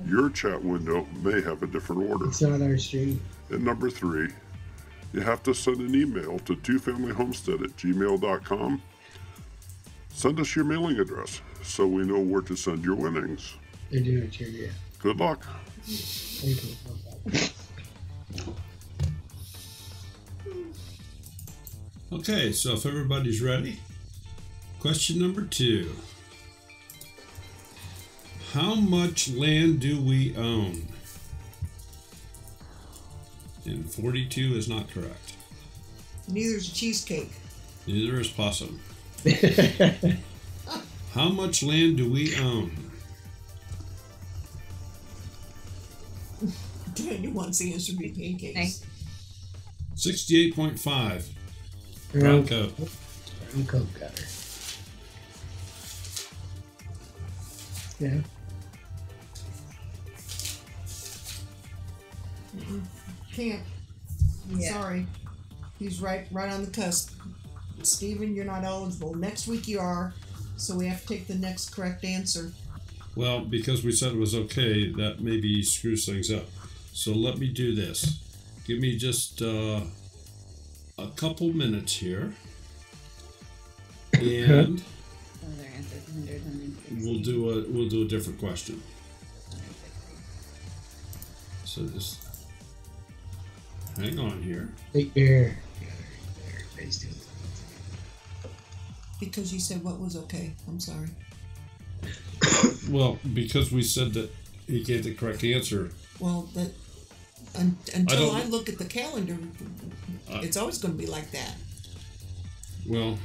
Your chat window may have a different order. It's not our stream. And number 3, you have to send an email to twofamilyhomestead@gmail.com. Send us your mailing address so we know where to send your winnings. They do it, yeah. Good luck. Okay, so if everybody's ready, question number 2. How much land do we own? And 42 is not correct. Neither is a cheesecake. Neither is possum. How much land do we own? Daniel wants the answer to be pancakes. 68.5. Brown coat. Brown coat cutter. Yeah. Can't. Yeah. Sorry. He's right on the cusp. Stephen, you're not eligible. Next week you are, so we have to take the next correct answer. Well, because we said it was okay, that maybe screws things up. So let me do this. Give me just a couple minutes here. And we'll do a different question. So just hang on here. Big bear. Because you said what was okay. I'm sorry. Well, because we said that he gave the correct answer. Well, that until I look at the calendar, it's always going to be like that. Well,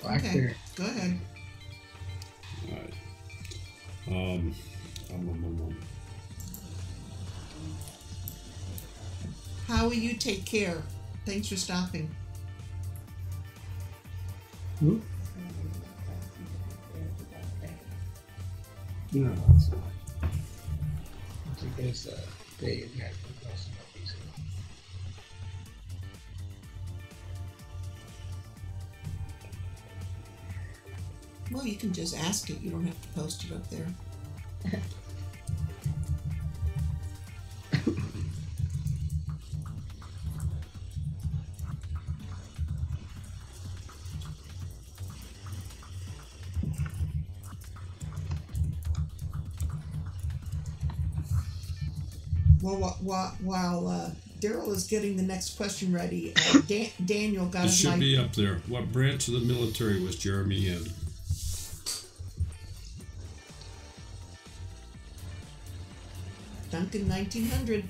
Black Okay, bear. go ahead. all right. How will you take care? Thanks for stopping. Hmm? No, it's not. I think it's they had Well, you can just ask it. You don't have to post it up there. Well, while Daryl is getting the next question ready, Daniel got It his should mic. be up there. What branch of the military was Jeremy in? Duncan 1900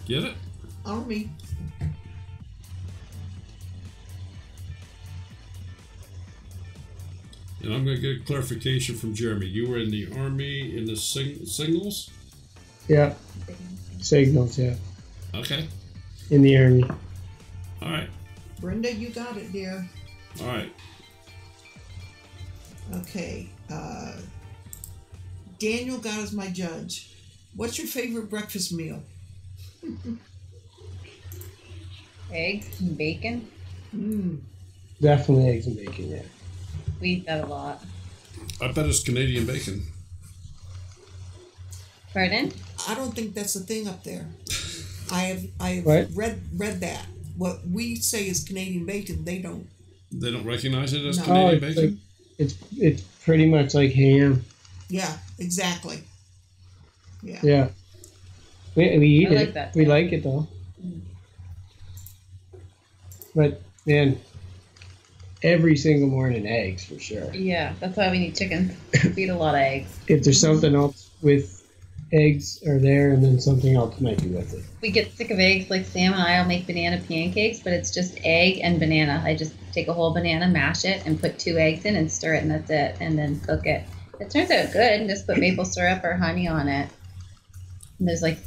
Get it? Army. And I'm going to get clarification from Jeremy. You were in the Army in the signals? Yeah. Signals, yeah. Okay. In the Army. All right. Brenda, you got it, dear. All right. Okay. Daniel got as my judge. What's your favorite breakfast meal? Eggs and bacon. Definitely eggs and bacon, yeah. We eat that a lot. I bet it's Canadian bacon. Pardon? I don't think that's a thing up there. I have What? read that. What we say is Canadian bacon, they don't. They don't recognize it as No. Canadian it's bacon? like, it's pretty much like ham. Yeah, exactly. Yeah. Yeah. We eat I like it. that, We too. like it though. But man, every single morning eggs for sure. Yeah, that's why we need chickens. We eat a lot of eggs. If there's something else with eggs are there and then something else might be with it. We get sick of eggs, like Sam and I'll make banana pancakes, but it's just egg and banana. I just take a whole banana, mash it, and put 2 eggs in and stir it, and that's it, and then cook it. It turns out good, and just put maple syrup or honey on it. And there's like,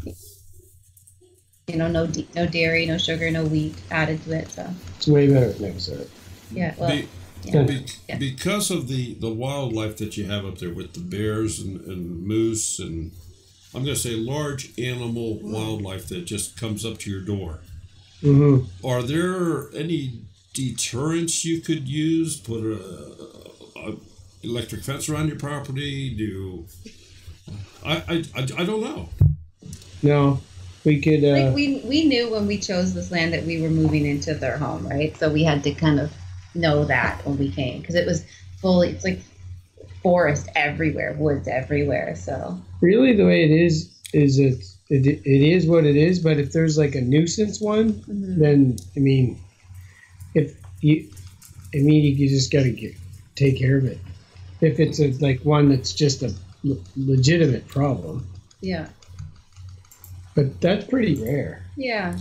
no dairy, no sugar, no wheat added to it, so It's way better with maple syrup. yeah, well, Be- yeah. Yeah. Because of the wildlife that you have up there with the bears and moose and I'm going to say large animal wildlife that just comes up to your door. Mm-hmm. Are there any deterrents you could use? Put a electric fence around your property? I don't know. No, we could. Like we knew when we chose this land that we were moving into their home, right? So we had to kind of know that when we came, because it was fully, it's like forest everywhere, woods everywhere. So really, the way it is it is what it is. But if there's like a nuisance one, then I mean, you just got to take care of it. If it's like one that's just a legitimate problem. Yeah. But that's pretty rare. Yeah.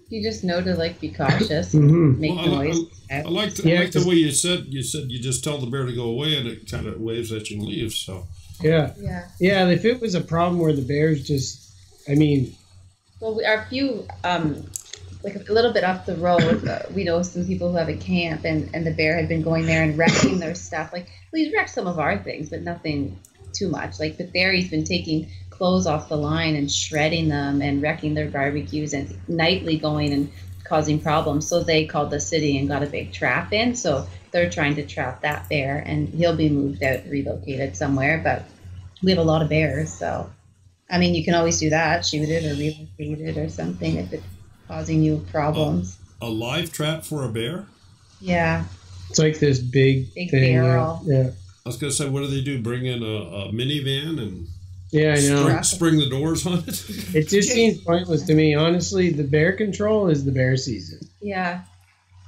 You just know to like be cautious, Mm-hmm. make noise. I like the way you said you just tell the bear to go away and it kind of waves at you and leaves. So yeah. Yeah. If it was a problem where the bears just, I mean. Well, our few like a little bit up the road, we know some people who have a camp, and the bear had been going there and wrecking their stuff. Like, well, he's wrecked some of our things, but nothing too much. Like, but there he's been taking clothes off the line and shredding them and wrecking their barbecues and nightly going and causing problems. So they called the city and got a big trap in. So they're trying to trap that bear, and he'll be moved out, relocated somewhere. But we have a lot of bears, so I mean, you can always do that, shoot it or relocate it or something if it's causing you problems. A live trap for a bear? Yeah. It's like this big thing. barrel. Yeah. I was going to say, what do they do? Bring in a minivan and yeah, I know. Spring the doors on it? It just seems pointless to me. Honestly, the bear control is the bear season. Yeah.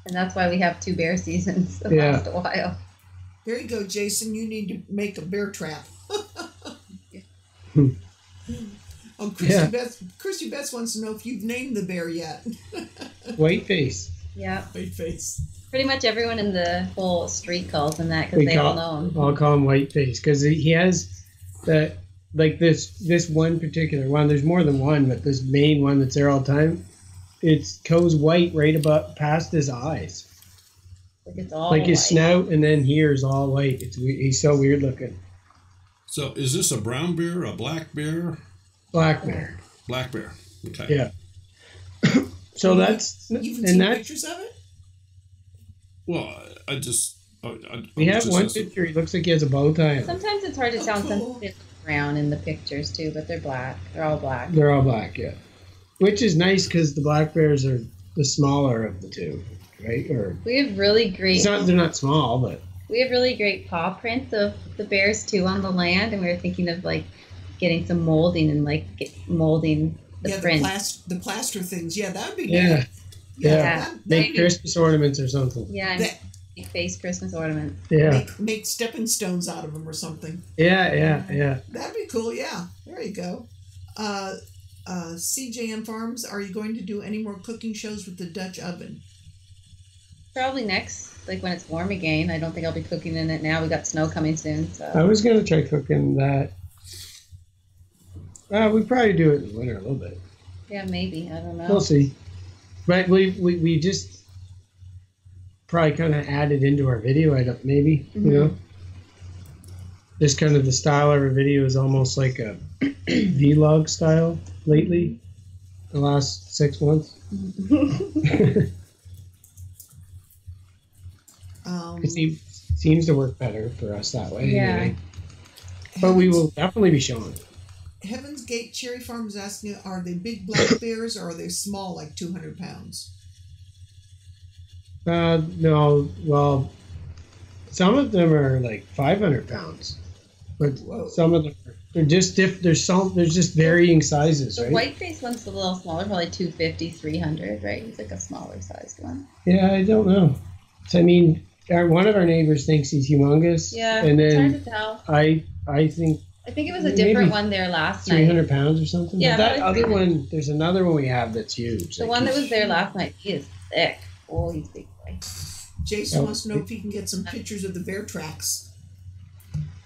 And that's why we have 2 bear seasons that Yeah. last a while. There you go, Jason. You need to make a bear trap. Oh, Christy Betts wants to know if you've named the bear yet. Whiteface. Yeah. Whiteface. Pretty much everyone in the whole street calls him that because they all know him. I'll call him Whiteface because he has that, like this one particular one. There's more than one, but this main one that's there all the time. It goes white right about past his eyes. Like it's all like his white. snout, and then here is all white. He's so weird looking. So is this a brown bear, a black bear? Black bear. Black bear. Okay. Yeah. So that's You've and seen that pictures of it? Well, we have one picture. He looks like he has a bow tie on. Sometimes it's hard to tell cool. since it's brown in the pictures too, but they're black. They're all black. They're all black, yeah. Which is nice because the black bears are the smaller of the two, right? Or We have really great. they're not small, but We have really great paw prints of the bears too on the land, and we were thinking of like getting some molding and like molding the print. The plaster things. Yeah, that would be yeah, good. yeah. Make Christmas ornaments or something. Yeah, and big face Christmas ornaments. Yeah, make stepping stones out of them or something. yeah. That'd be cool. Yeah, there you go. CJM Farms, are you going to do any more cooking shows with the Dutch oven? Probably next, like when it's warm again. I don't think I'll be cooking in it now. We got snow coming soon, so. I was gonna try cooking that. We probably do it in the winter a little bit. Yeah, maybe. I don't know. We'll see. But we just probably kind of added into our video. Maybe you know. Just kind of the style of our video is almost like a vlog style lately. The last 6 months. It seems to work better for us that way. Yeah. Anyway. But we will definitely be showing. Heaven's Gate Cherry Farm is asking, are they big black bears or are they small, like 200 pounds? No, well, some of them are like 500 pounds, but Whoa. some of them they're just there's just varying sizes, The right? white face one's a little smaller, probably 250, 300, right? He's like a smaller sized one. Yeah, I don't know. So, I mean, one of our neighbors thinks he's humongous. Yeah, and it's then hard to tell. I think I think it was a maybe different one there last night. 300 pounds or something. Yeah, But that but I other think one, there's another one we have that's huge. The Like, one that was there last night, he is thick. Oh, he's big boy. Jason wants to know if he can get some pictures of the bear tracks.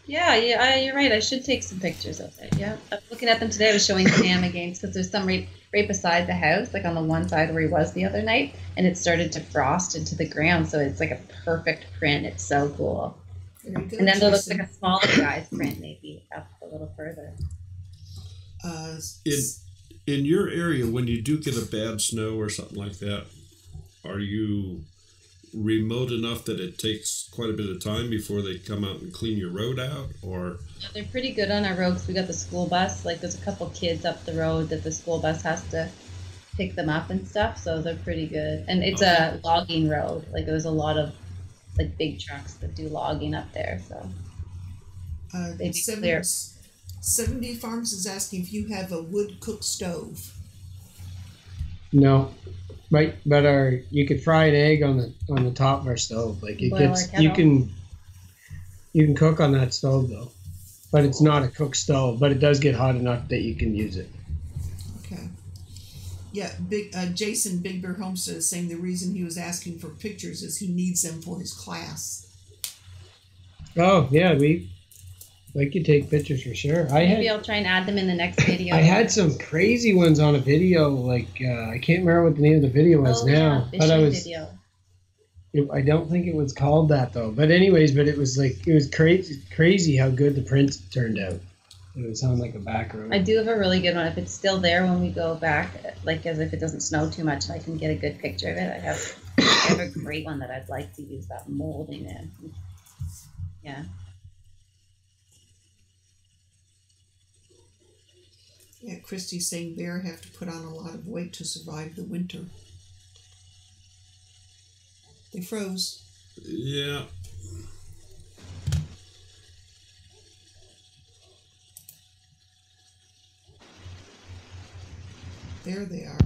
Yeah, you're right. I should take some pictures of it. Yeah, I was looking at them today. I was showing Sam again because there's some right beside the house, like on the one side where he was the other night, and it started to frost into the ground, so it's like a perfect print. It's so cool. There you go, And then there looks Jason. like a smaller guy's print, maybe up a little further. In your area, when you do get a bad snow or something like that, are you remote enough that it takes quite a bit of time before they come out and clean your road out, or? Yeah, they're pretty good on our road because we got the school bus. Like, there's a couple kids up the road that the school bus has to pick them up and stuff, so they're pretty good. And it's a logging road. Like, there's a lot of like big trucks that do logging up there, so they do clear. 70 Farms is asking if you have a wood cook stove. No, but you could fry an egg on the top of our stove. Like it Boiler gets kettle. you can cook on that stove though, but it's not a cook stove. But it does get hot enough that you can use it. Okay. Yeah, Jason Big Bear Homestead is saying the reason he was asking for pictures is he needs them for his class. Oh yeah, we could take pictures for sure. Maybe I'll try and add them in the next video. I had some crazy ones on a video. Like I can't remember what the name of the video was now, yeah, but I was. Video. I don't think it was called that though. But anyways, it was crazy how good the print turned out. It would sound like a back road. I do have a really good one. If it's still there when we go back, like as if it doesn't snow too much and I can get a good picture of it, I have a great one that I'd like to use that molding in. Yeah. Yeah, Christy's saying bear have to put on a lot of weight to survive the winter. They froze. Yeah. There they are.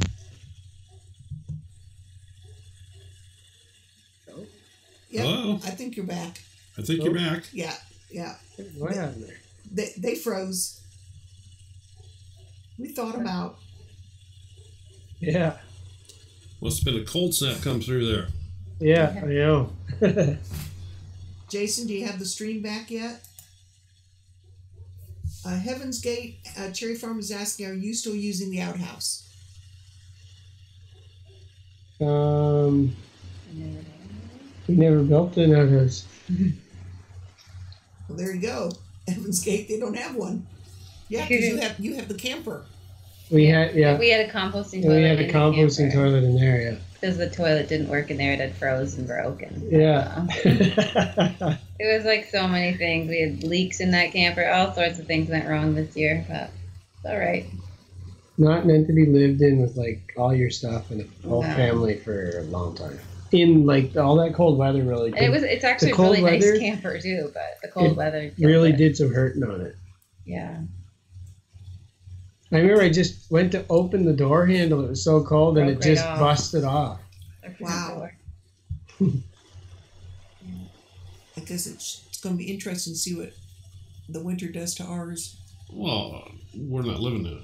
Yep, Hello? I think you're back. I think you're back. Yeah. What happened there? They froze. We thought them out. Yeah. Must have been a cold snap come through there. Yeah, I know. Jason, do you have the stream back yet? Heaven's Gate, Cherry Farm is asking, are you still using the outhouse? We never built an outhouse. Well, there you go. Heaven's Gate, they don't have one. Yeah, because you have the camper. We had We had a composting toilet. We had a composting toilet in there, yeah. Because the toilet didn't work in there, it had froze and broken. Yeah. It was like so many things. We had leaks in that camper. All sorts of things went wrong this year, but it's all right. Not meant to be lived in with like all your stuff and a whole family for a long time. In like all that cold weather, really. And it's actually a really nice camper too, but the cold weather really did some hurting on it. Yeah. I remember I just went to open the door handle. It was so cold, and it just busted off. Wow. I guess it's going to be interesting to see what the winter does to ours. Well, we're not living in it.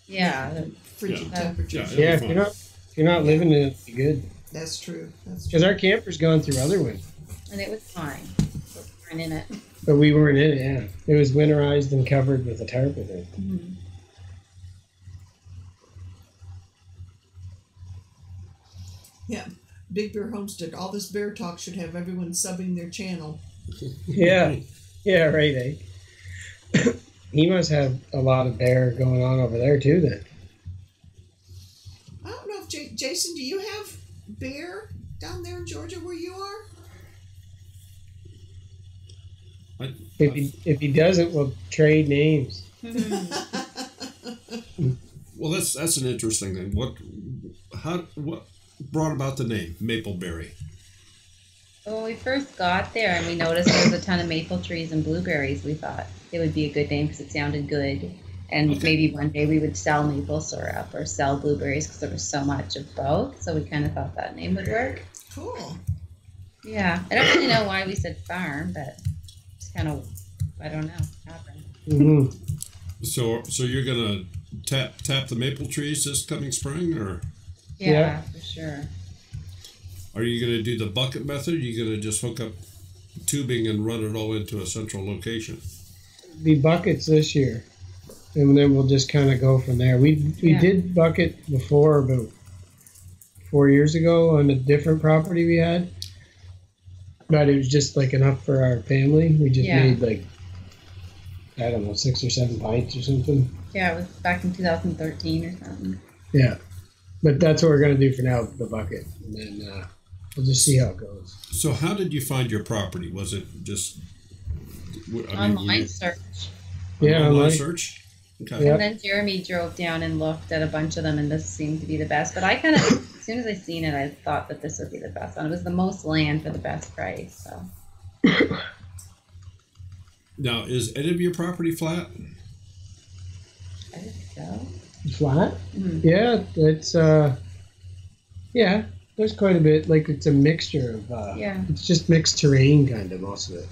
Yeah. Frigid temperatures. Yeah, if you're not living in it, it's good. That's true. Because our camper's gone through other winters. And it was fine. We weren't in it. But we weren't in it, yeah. It was winterized and covered with a tarp, I think. Mm-hmm. Yeah. Big Bear Homestead. All this bear talk should have everyone subbing their channel. Yeah. Yeah, right, eh? He must have a lot of bear going on over there, too, then. I don't know if Jason, do you have bear down there in Georgia where you are? If he doesn't, we'll trade names. Well, that's an interesting thing. What brought about the name Mapleberry? When we first got there and we noticed there was a ton of maple trees and blueberries, we thought it would be a good name because it sounded good. And maybe one day we would sell maple syrup or sell blueberries because there was so much of both. So we kind of thought that name would work. Cool. Yeah. I don't really know why we said farm, but it's kind of, I don't know, happened. Mm-hmm. So you're gonna tap the maple trees this coming spring, or? Yeah, for sure. Are you gonna do the bucket method? Or are you gonna just hook up tubing and run it all into a central location? Be buckets this year, and then we'll just kind of go from there. We did bucket before about 4 years ago on a different property we had, but it was just like enough for our family. We just made like, I don't know, 6 or 7 pints or something. Yeah, it was back in 2013 or something. Yeah, but that's what we're gonna do for now, the bucket, and then we'll just see how it goes. So how did you find your property? Was it just Online search. Yeah, online online. search? Okay. Yeah. And then Jeremy drove down and looked at a bunch of them, and this seemed to be the best. But I kind of, as soon as I seen it, I thought that this would be the best one. It was the most land for the best price. So. Now, is any of your property flat? I think so. Flat? Mhm. Yeah, it's yeah. There's quite a bit. Like it's a mixture of. Yeah. It's just mixed terrain, kind of most of it.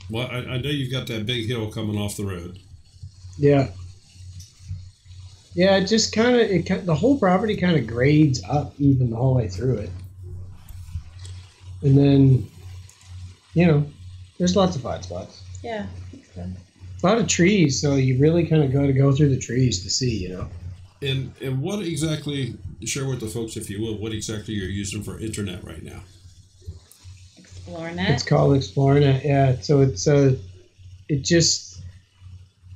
Well, I know you've got that big hill coming off the road. Yeah. Yeah, it just kind of the whole property kind of grades up even the whole way through it, and then, there's lots of flat spots. Yeah, I think so. A lot of trees, so you really kind of got to go through the trees to see, And what exactly, share with the folks, if you will, what exactly you're using for internet right now? ExploreNet. It's called ExploreNet, yeah. So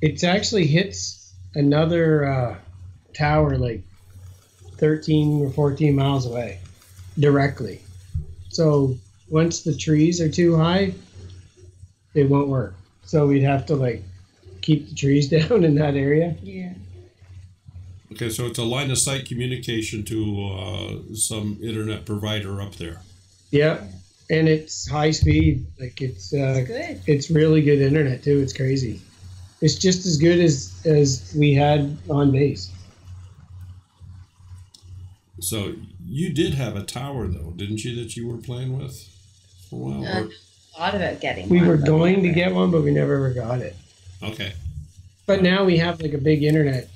it actually hits another tower like 13 or 14 miles away directly. So once the trees are too high, it won't work. So we'd have to keep the trees down in that area. Yeah. Okay, so it's a line of sight communication to some internet provider up there. Yeah, and it's high speed. It's Good. it's really good internet too. It's crazy. It's just as good as we had on base. So you did have a tower, though, didn't you, that you were playing with for a while? Or- Thought about getting We one, were but going to never. get one, but we never ever got it. Okay. But now we have a big internet,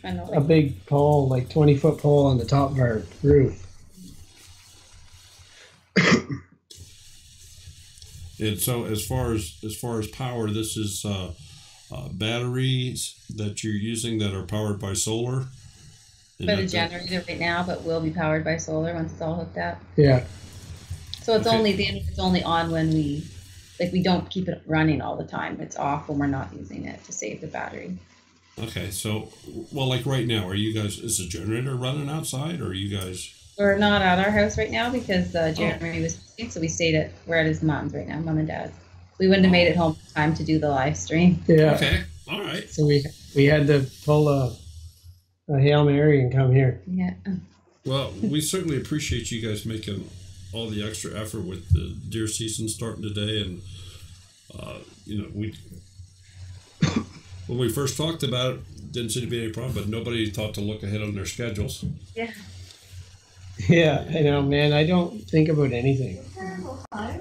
Kind of a big pole, 20-foot pole on the top of our roof. And so as far as power, this is batteries that you're using that are powered by solar. And But a that's it? generator right now, but will be powered by solar once it's all hooked up. Yeah. So it's Okay. it's only on when we don't keep it running all the time. It's off when we're not using it to save the battery. Okay, so like right now, is the generator running outside, or are you guys? We're not at our house right now because Jeremy was sick, so we're at his mom's right now, mom and dad's. We wouldn't have made it home in time to do the live stream. Yeah. Okay, all right. So we had to pull a Hail Mary and come here. Yeah. Well, we certainly appreciate you guys making all the extra effort with the deer season starting today, and when we first talked about it, didn't seem to be any problem, but nobody thought to look ahead on their schedules. Yeah. Yeah, I know, man. I don't think about anything.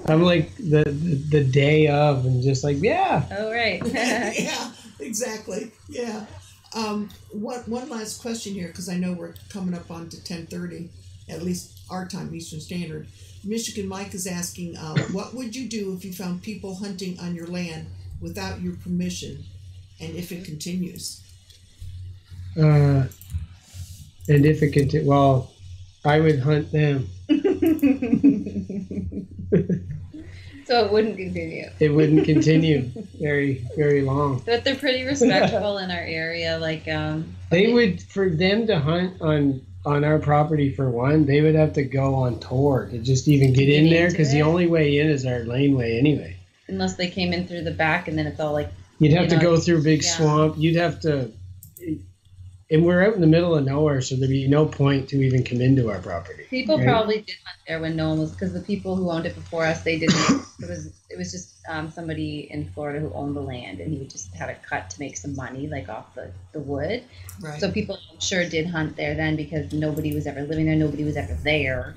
I'm like the day of, and just yeah. Oh, right. Yeah, exactly. Yeah. One last question here, because I know we're coming up on to 10:30, at least our time, Eastern Standard. Michigan Mike is asking, what would you do if you found people hunting on your land without your permission, and if it continues? And if it continues, well, I would hunt them. So it wouldn't continue. It wouldn't continue very, very long. But they're pretty respectful in our area. They would, for them to hunt on our property, for one, they would have to go on tour to just even get in there, because the only way in is our laneway anyway. Unless they came in through the back, and then it's all You'd have to go through a big yeah. swamp. You'd have to, and we're out in the middle of nowhere, so there'd be no point to even come into our property. People right? probably did hunt there when no one was, because the people who owned it before us, they didn't. It was just somebody in Florida who owned the land, and he would just have it cut to make some money, off the wood. Right. So people sure did hunt there then, because nobody was ever living there, nobody was ever there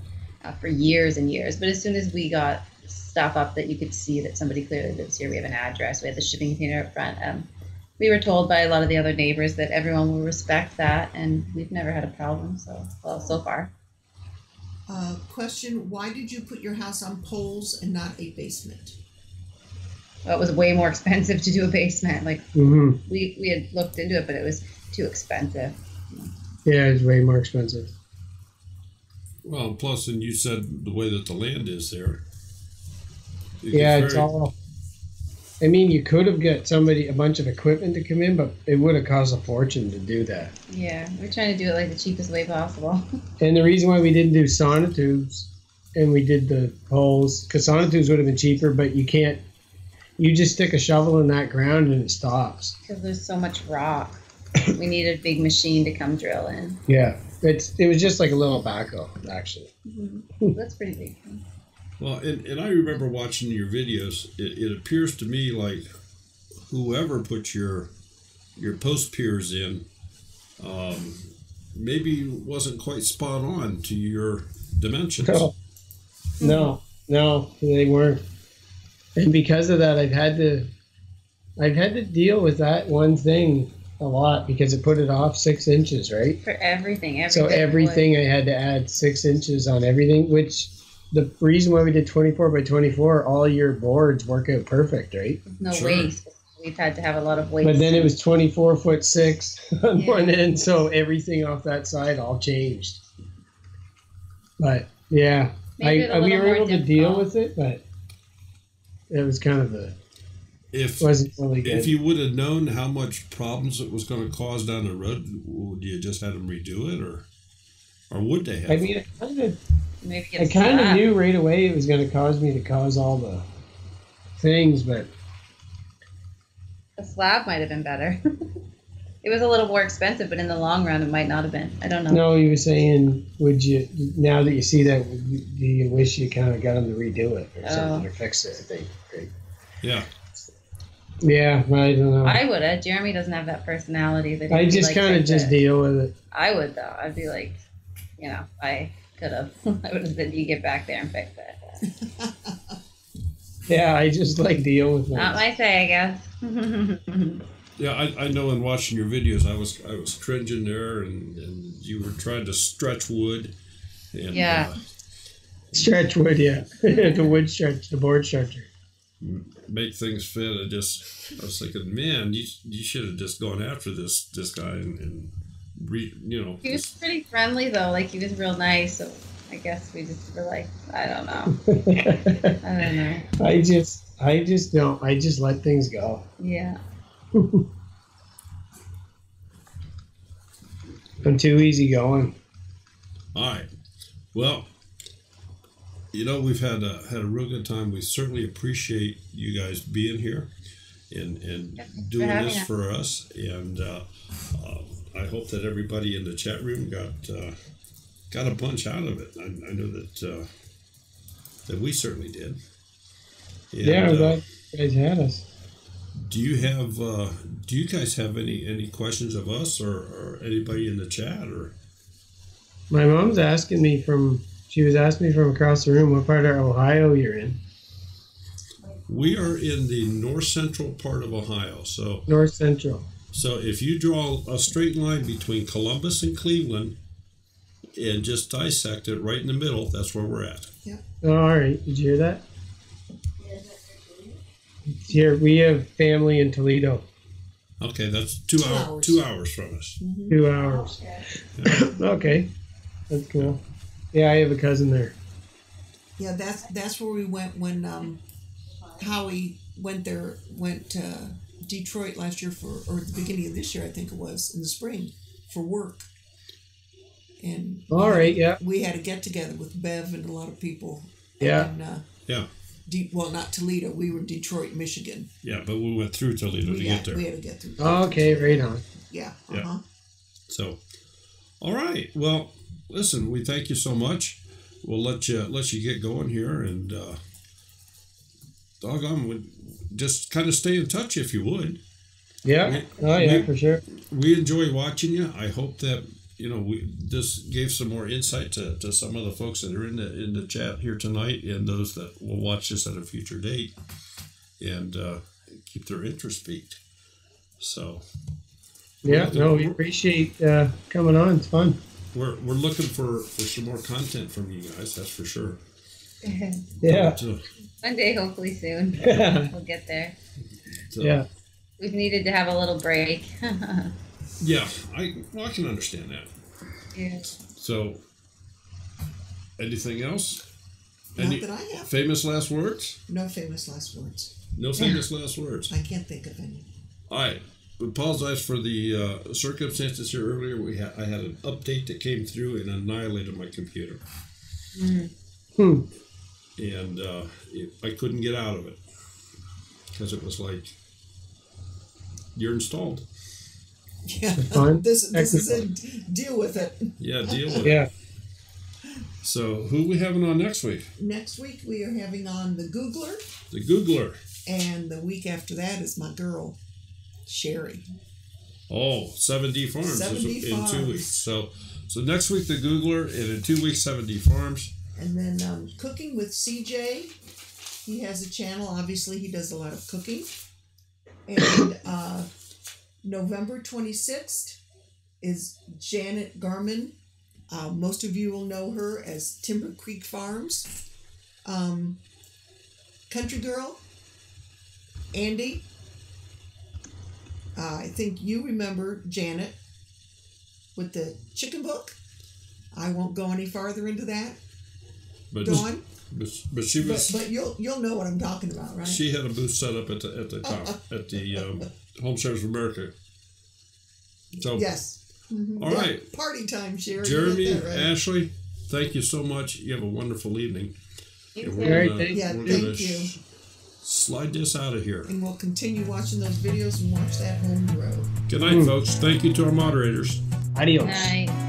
for years and years. But as soon as we got stuff up that you could see that somebody clearly lives here, we have an address, we have the shipping container up front. We were told by a lot of the other neighbors that everyone will respect that, and we've never had a problem. So far. Question: why did you put your house on poles and not a basement? Well, it was way more expensive to do a basement. Mm-hmm. We had looked into it, but it was too expensive. Yeah, it's way more expensive. Well, plus, and you said the way that the land is there. It's all. I mean, you could have got a bunch of equipment to come in, but it would have cost a fortune to do that. Yeah, we're trying to do it the cheapest way possible. And the reason why we didn't do sonotubes and we did the holes. Because sonotubes would have been cheaper, but you can't. You just stick a shovel in that ground and it stops. Because there's so much rock. We needed a big machine to come drill in. Yeah, it was just like a little backhoe, actually. Mm-hmm. That's pretty big. Well, and I remember watching your videos. It appears to me like whoever put your post piers in maybe wasn't quite spot on to your dimensions. No, they weren't. And because of that, I've had to deal with that one thing a lot because it put it off 6 inches, right? For everything. So everything I had to add 6 inches on everything, which the reason why we did 24 by 24, all your boards work out perfect, right? No waste. We've had to have a lot of waste. But then it was 24'6" on one end, so everything off that side all changed. But yeah, we were able to deal with it, but it was kind of wasn't really good. If you would have known how much problems it was going to cause down the road, would you just had them redo it, or would they have? I mean, I kind of knew right away it was going to cause me to cause all the things, but the slab might have been better. It was a little more expensive, but in the long run, it might not have been. I don't know. No, you were saying, would you, now that you see that, do you wish you kind of got them to redo it or something, or fix it, I think. Right? Yeah. Yeah, I don't know. I would have. Jeremy doesn't have that personality. That I just kind of just deal with it. I would, though. I'd be like, I could have. I would have said, you get back there and fix it. Yeah, I just like deal with it. Not my say, I guess. Yeah, I know in watching your videos, I was cringing there, and you were trying to stretch wood. And, yeah. Stretch wood, yeah. The wood stretch, the board stretcher. Make things fit. I was thinking, man, you should have just gone after this guy and He was pretty friendly though. Like he was real nice. So I guess we just were like, I don't know. I just don't. I just let things go. Yeah. I'm too easy going. All right. Well, we've had a real good time. We certainly appreciate you guys being here and doing this for us. And I hope that everybody in the chat room got a bunch out of it. I know that we certainly did. And, yeah, I'm glad you guys had us. Do you guys have any questions of us or anybody in the chat? Or my mom's asking me she was asking me from across the room what part of Ohio you're in. We are in the north central part of Ohio. So north central. So if you draw a straight line between Columbus and Cleveland and just dissect it right in the middle, that's where we're at. Yeah. Oh, all right. Did you hear that? Here we have family in Toledo. Okay, that's 2 hours. 2 hours from us. Mm-hmm. 2 hours. Yeah. Okay, that's cool. Yeah, I have a cousin there. Yeah, that's where we went when Howie went to Detroit last year or the beginning of this year, I think it was, in the spring, for work. And we had a get together with Bev and a lot of people. Yeah. And, yeah. Well, not Toledo. We were in Detroit, Michigan. Yeah, but we went through Toledo to get there. We had to get through. Okay, right on. Yeah. Yeah. So, all right. Well, listen, we thank you so much. We'll let you get going here, and doggone, would just kind of stay in touch if you would. Yeah. For sure. We enjoy watching you. I hope that this gave some more insight to some of the folks that are in the chat here tonight, and those that will watch this at a future date, and keep their interest piqued. So, yeah, we appreciate coming on. It's fun. We're looking for some more content from you guys. That's for sure. Yeah. One day, hopefully soon, we'll get there. So, yeah. We've needed to have a little break. Yeah, I can understand that. Yeah. So, anything else? Not that I have. Famous last words? No famous last words. No famous last words. I can't think of any. All right. We apologize for the circumstances here earlier. I had an update that came through and annihilated my computer. And I couldn't get out of it because it was like, you're installed. Yeah. Fine. This is it. Deal with it. Yeah, deal with it. Yeah. So who we having on next week? Next week we are having on the Googler, The Googler. and the week after that is my girl, Sherry. Oh, 7D Farms 7D in 2 Farms. weeks. So next week the Googler, and in 2 weeks 7D Farms. And then Cooking with CJ. He has a channel. Obviously, he does a lot of cooking. And November 26th is Janet Garman. Most of you will know her as Timber Creek Farms. Country Girl. Andy. I think you remember Janet with the chicken book. I won't go any farther into that. But Dawn. but she was. But you'll know what I'm talking about, right? She had a booth set up at the top at the Home Service of America. So Yes. Mm-hmm. All right. Party time, Sherry. Jeremy, You get that right. Ashley, thank you so much. You have a wonderful evening. You And too. Very thank Yeah, we're thank gonna you. Slide this out of here. And we'll continue watching those videos and watch that home grow. Good night, folks. Thank you to our moderators. Adios. Night.